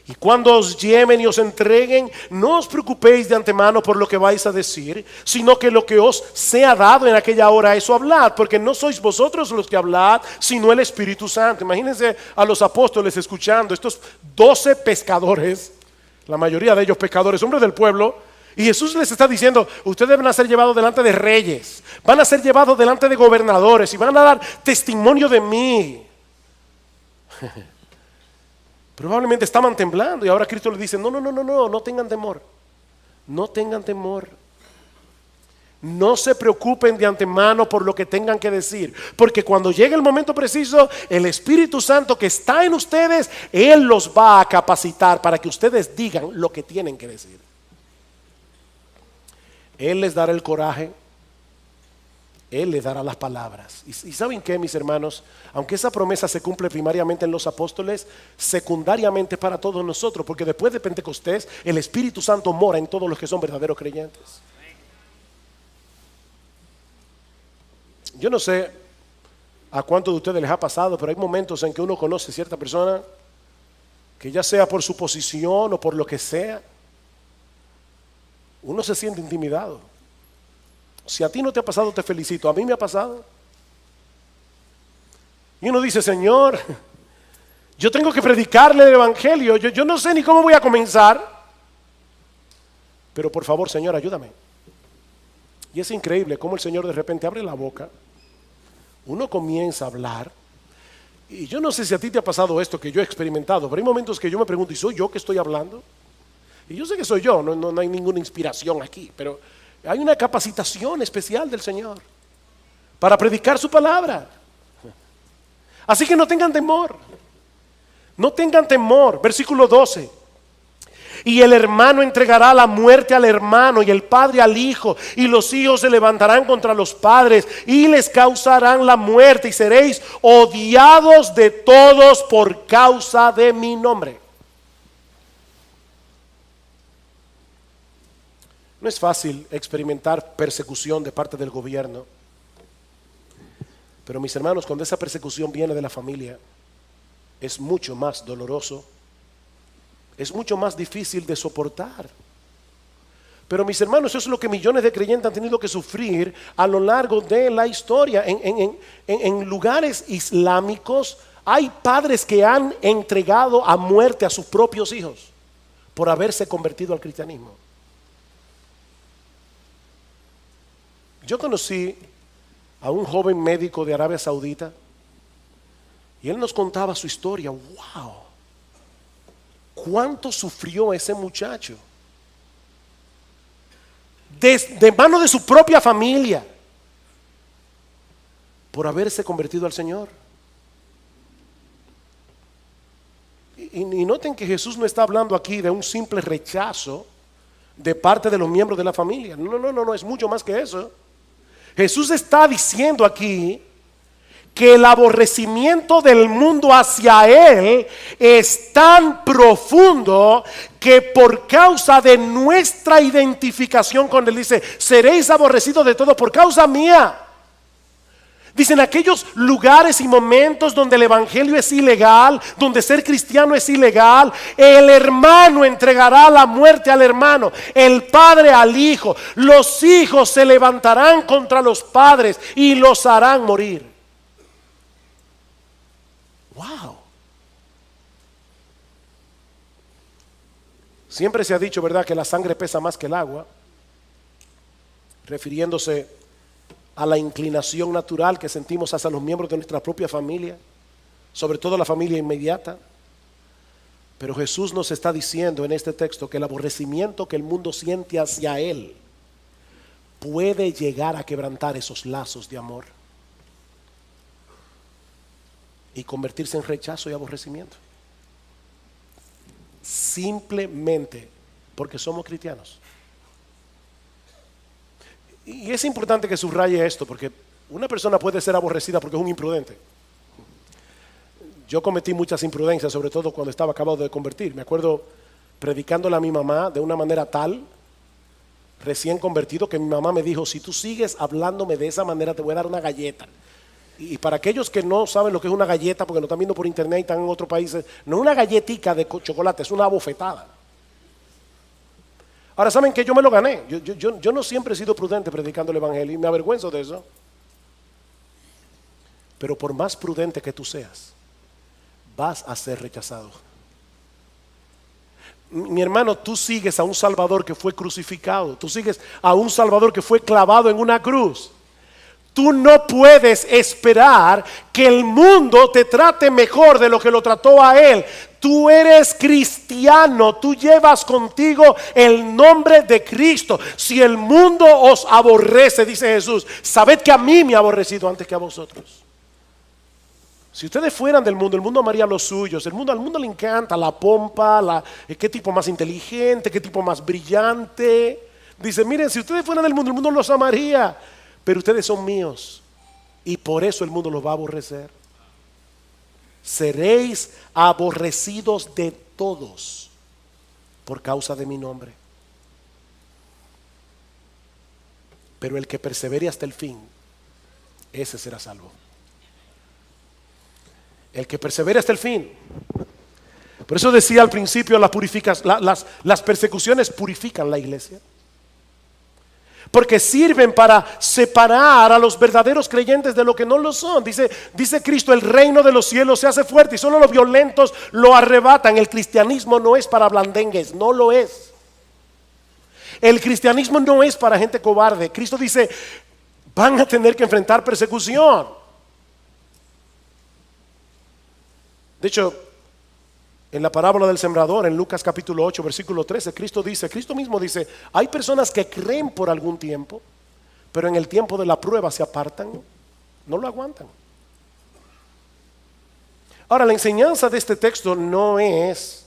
Y cuando os lleven y os entreguen, no os preocupéis de antemano por lo que vais a decir, sino que lo que os sea dado en aquella hora, eso hablad, porque no sois vosotros los que hablad, sino el Espíritu Santo. Imagínense a los apóstoles escuchando, estos 12 pescadores, la mayoría de ellos pescadores, hombres del pueblo, y Jesús les está diciendo, ustedes van a ser llevados delante de reyes, van a ser llevados delante de gobernadores y van a dar testimonio de mí. Probablemente estaban temblando y ahora Cristo les dice, no tengan temor, no tengan temor. No se preocupen de antemano por lo que tengan que decir, porque cuando llegue el momento preciso, el Espíritu Santo que está en ustedes, Él los va a capacitar para que ustedes digan lo que tienen que decir. Él les dará el coraje, Él les dará las palabras. Y ¿saben qué, mis hermanos? Aunque esa promesa se cumple primariamente en los apóstoles, secundariamente para todos nosotros, porque después de Pentecostés el Espíritu Santo mora en todos los que son verdaderos creyentes. Yo no sé a cuántos de ustedes les ha pasado, pero hay momentos en que uno conoce a cierta persona que, ya sea por su posición o por lo que sea, uno se siente intimidado. Si a ti no te ha pasado, te felicito. A mí me ha pasado. Y uno dice, Señor, yo tengo que predicarle el Evangelio. Yo no sé ni cómo voy a comenzar, pero por favor, Señor, ayúdame. Y es increíble cómo el Señor de repente abre la boca, uno comienza a hablar. Y yo no sé si a ti te ha pasado esto que yo he experimentado, pero hay momentos que yo me pregunto, ¿y soy yo que estoy hablando? Y yo sé que soy yo, no hay ninguna inspiración aquí, pero hay una capacitación especial del Señor para predicar su palabra. Así que no tengan temor, no tengan temor. Versículo 12. Y el hermano entregará la muerte al hermano y el padre al hijo, y los hijos se levantarán contra los padres y les causarán la muerte, y seréis odiados de todos por causa de mi nombre. No es fácil experimentar persecución de parte del gobierno, pero mis hermanos, cuando esa persecución viene de la familia, es mucho más doloroso, es mucho más difícil de soportar. Pero mis hermanos, eso es lo que millones de creyentes han tenido que sufrir a lo largo de la historia. En lugares islámicos hay padres que han entregado a muerte a sus propios hijos por haberse convertido al cristianismo. Yo conocí a un joven médico de Arabia Saudita y él nos contaba su historia. ¡Wow! ¿Cuánto sufrió ese muchacho? De mano de su propia familia por haberse convertido al Señor. Y noten que Jesús no está hablando aquí de un simple rechazo de parte de los miembros de la familia. No, es mucho más que eso. Jesús está diciendo aquí que el aborrecimiento del mundo hacia Él es tan profundo que por causa de nuestra identificación con Él, dice, seréis aborrecidos de todo por causa mía. Dicen aquellos lugares y momentos donde el evangelio es ilegal, donde ser cristiano es ilegal, el hermano entregará la muerte al hermano, el padre al hijo, los hijos se levantarán contra los padres y los harán morir. Wow. Siempre se ha dicho, ¿verdad?, que la sangre pesa más que el agua, refiriéndose a la inclinación natural que sentimos hacia los miembros de nuestra propia familia. sobre todo la familia inmediata. Pero Jesús nos está diciendo en este texto que el aborrecimiento que el mundo siente hacia Él puede llegar a quebrantar esos lazos de amor y convertirse en rechazo y aborrecimiento, simplemente porque somos cristianos. Y es importante que subraye esto, porque una persona puede ser aborrecida porque es un imprudente. Yo cometí muchas imprudencias, sobre todo cuando estaba acabado de convertir. Me acuerdo predicándole a mi mamá de una manera tal, recién convertido, que mi mamá me dijo: si tú sigues hablándome de esa manera te voy a dar una galleta. Y para aquellos que no saben lo que es una galleta, porque lo están viendo por internet y están en otros países, no es una galletica de chocolate, es una bofetada. Ahora, ¿saben que yo me lo gané? Yo no siempre he sido prudente predicando el evangelio y me avergüenzo de eso. Pero por más prudente que tú seas, vas a ser rechazado. Mi hermano, tú sigues a un Salvador que fue crucificado. Tú sigues a un Salvador que fue clavado en una cruz. Tú no puedes esperar que el mundo te trate mejor de lo que lo trató a Él. Tú eres cristiano, tú llevas contigo el nombre de Cristo. Si el mundo os aborrece, dice Jesús, sabed que a mí me ha aborrecido antes que a vosotros. Si ustedes fueran del mundo, el mundo amaría los suyos. Al mundo le encanta la pompa, qué tipo más inteligente, qué tipo más brillante. Dice: miren, si ustedes fueran del mundo, el mundo los amaría. Pero ustedes son míos y por eso el mundo los va a aborrecer. Seréis aborrecidos de todos por causa de mi nombre. Pero el que persevere hasta el fin, ese será salvo. El que persevere hasta el fin. Por eso decía al principio, las persecuciones purifican la iglesia, porque sirven para separar a los verdaderos creyentes de lo que no lo son. Dice Cristo: el reino de los cielos se hace fuerte y solo los violentos lo arrebatan. El cristianismo no es para blandengues, no lo es. El cristianismo no es para gente cobarde. Cristo dice: van a tener que enfrentar persecución. De hecho, en la parábola del sembrador, en Lucas capítulo 8, versículo 13, Cristo mismo dice: hay personas que creen por algún tiempo, pero en el tiempo de la prueba se apartan, no lo aguantan. Ahora, la enseñanza de este texto no es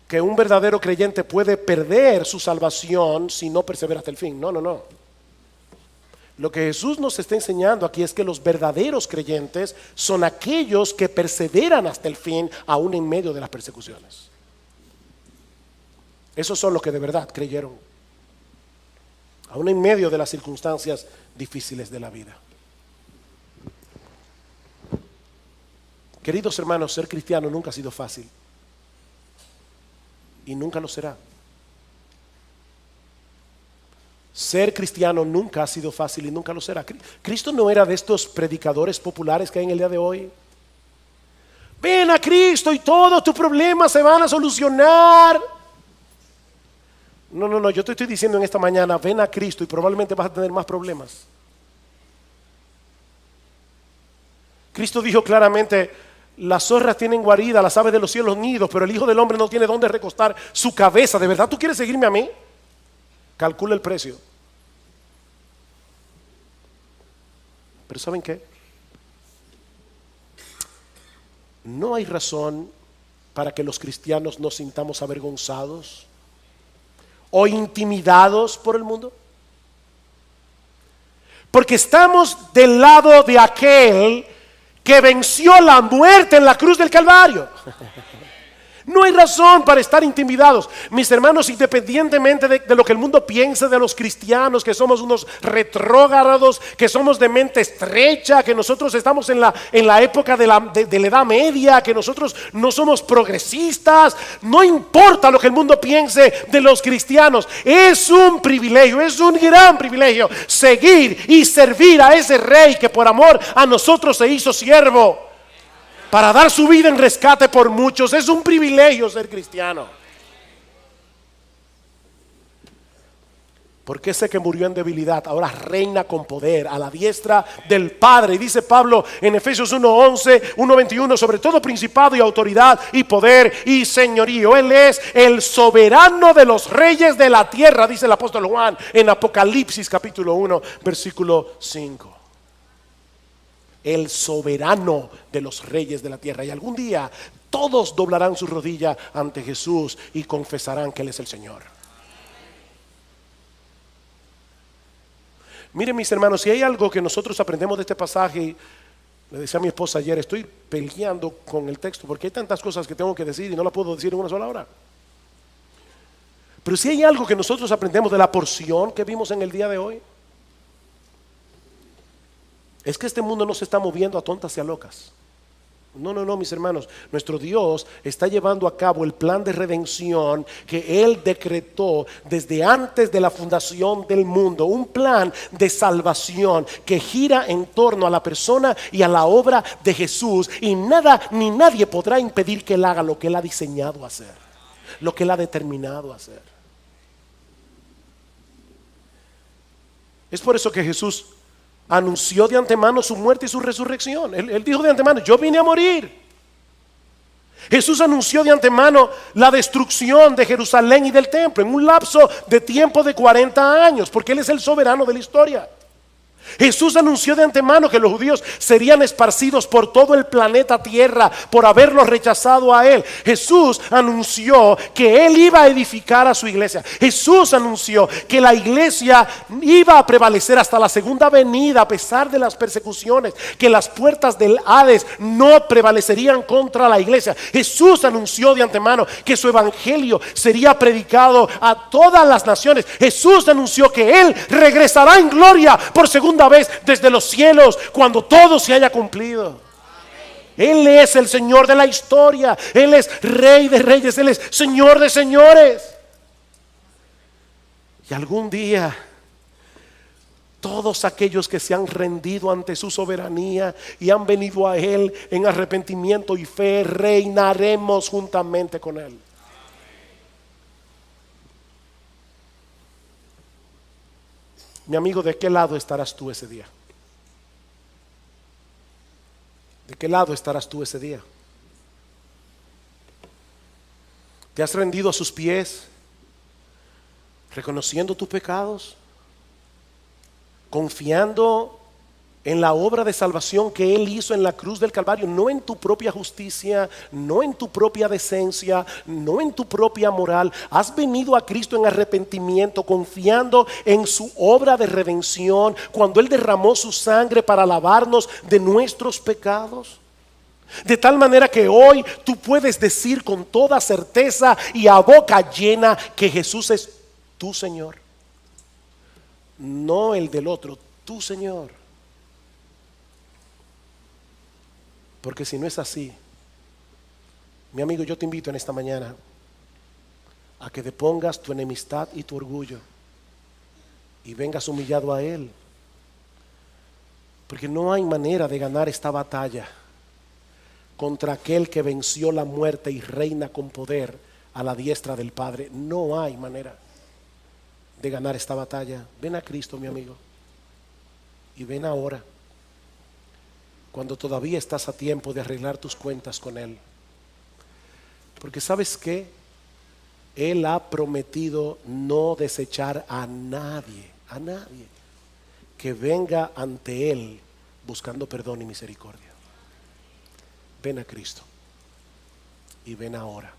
que un verdadero creyente puede perder su salvación si no persevera hasta el fin. No. Lo que Jesús nos está enseñando aquí es que los verdaderos creyentes son aquellos que perseveran hasta el fin, aún en medio de las persecuciones. Esos son los que de verdad creyeron, aún en medio de las circunstancias difíciles de la vida. Queridos hermanos, ser cristiano nunca ha sido fácil y nunca lo será. Ser cristiano nunca ha sido fácil y nunca lo será. Cristo no era de estos predicadores populares que hay en el día de hoy. Ven a Cristo y todos tus problemas se van a solucionar. No, yo te estoy diciendo en esta mañana: ven a Cristo y probablemente vas a tener más problemas. Cristo dijo claramente: las zorras tienen guarida, las aves de los cielos nidos, pero el Hijo del Hombre no tiene dónde recostar su cabeza. ¿De verdad tú quieres seguirme a mí? Calcula el precio. Pero ¿saben qué? No hay razón para que los cristianos nos sintamos avergonzados o intimidados por el mundo, porque estamos del lado de aquel que venció la muerte en la cruz del Calvario. No hay razón para estar intimidados. Mis hermanos, independientemente de lo que el mundo piense de los cristianos, que somos unos retrógrados, que somos de mente estrecha, que nosotros estamos en la época de la Edad Media, que nosotros no somos progresistas, no importa lo que el mundo piense de los cristianos. Es un privilegio, es un gran privilegio seguir y servir a ese Rey que por amor a nosotros se hizo siervo, para dar su vida en rescate por muchos. Es un privilegio ser cristiano. Porque ese que murió en debilidad ahora reina con poder a la diestra del Padre. Y dice Pablo en Efesios 1:11, 1:21, sobre todo principado y autoridad y poder y señorío. Él es el soberano de los reyes de la tierra, dice el apóstol Juan en Apocalipsis capítulo 1, versículo 5. El soberano de los reyes de la tierra. Y algún día todos doblarán su rodilla ante Jesús y confesarán que Él es el Señor. Miren, mis hermanos, si hay algo que nosotros aprendemos de este pasaje, le decía a mi esposa ayer, estoy peleando con el texto porque hay tantas cosas que tengo que decir y no las puedo decir en una sola hora. Pero si hay algo que nosotros aprendemos de la porción que vimos en el día de hoy, es que este mundo no se está moviendo a tontas y a locas. No, mis hermanos, nuestro Dios está llevando a cabo el plan de redención que Él decretó desde antes de la fundación del mundo. Un plan de salvación que gira en torno a la persona y a la obra de Jesús. Y nada ni nadie podrá impedir que Él haga lo que Él ha diseñado hacer, lo que Él ha determinado hacer. Es por eso que Jesús anunció de antemano su muerte y su resurrección. Él dijo de antemano: yo vine a morir. Jesús anunció de antemano la destrucción de Jerusalén y del templo en un lapso de tiempo de 40 años, porque Él es el soberano de la historia. Jesús anunció de antemano que los judíos serían esparcidos por todo el planeta Tierra por haberlos rechazado a Él. Jesús anunció que Él iba a edificar a su iglesia. Jesús anunció que la iglesia iba a prevalecer hasta la segunda venida a pesar de las persecuciones, que las puertas del Hades no prevalecerían contra la iglesia. Jesús anunció de antemano que su evangelio sería predicado a todas las naciones. Jesús anunció que Él regresará en gloria por segunda vez desde los cielos cuando todo se haya cumplido. Él es el Señor de la historia. Él es Rey de reyes. Él es Señor de señores. Y algún día todos aquellos que se han rendido ante su soberanía y han venido a Él en arrepentimiento y fe, reinaremos juntamente con Él. Mi amigo, ¿de qué lado estarás tú ese día? ¿De qué lado estarás tú ese día? ¿Te has rendido a sus pies, reconociendo tus pecados, confiando en la obra de salvación que Él hizo en la cruz del Calvario? No en tu propia justicia, no en tu propia decencia, no en tu propia moral. Has venido a Cristo en arrepentimiento, confiando en su obra de redención, cuando Él derramó su sangre para lavarnos de nuestros pecados. De tal manera que hoy tú puedes decir con toda certeza y a boca llena que Jesús es tu Señor. No el del otro, tu Señor. Porque si no es así, mi amigo, yo te invito en esta mañana a que depongas tu enemistad y tu orgullo y vengas humillado a Él. Porque no hay manera de ganar esta batalla contra aquel que venció la muerte y reina con poder a la diestra del Padre. No hay manera de ganar esta batalla. Ven a Cristo, mi amigo, y ven ahora, cuando todavía estás a tiempo de arreglar tus cuentas con Él. Porque ¿sabes qué? Él ha prometido no desechar a nadie que venga ante Él buscando perdón y misericordia. Ven a Cristo y ven ahora.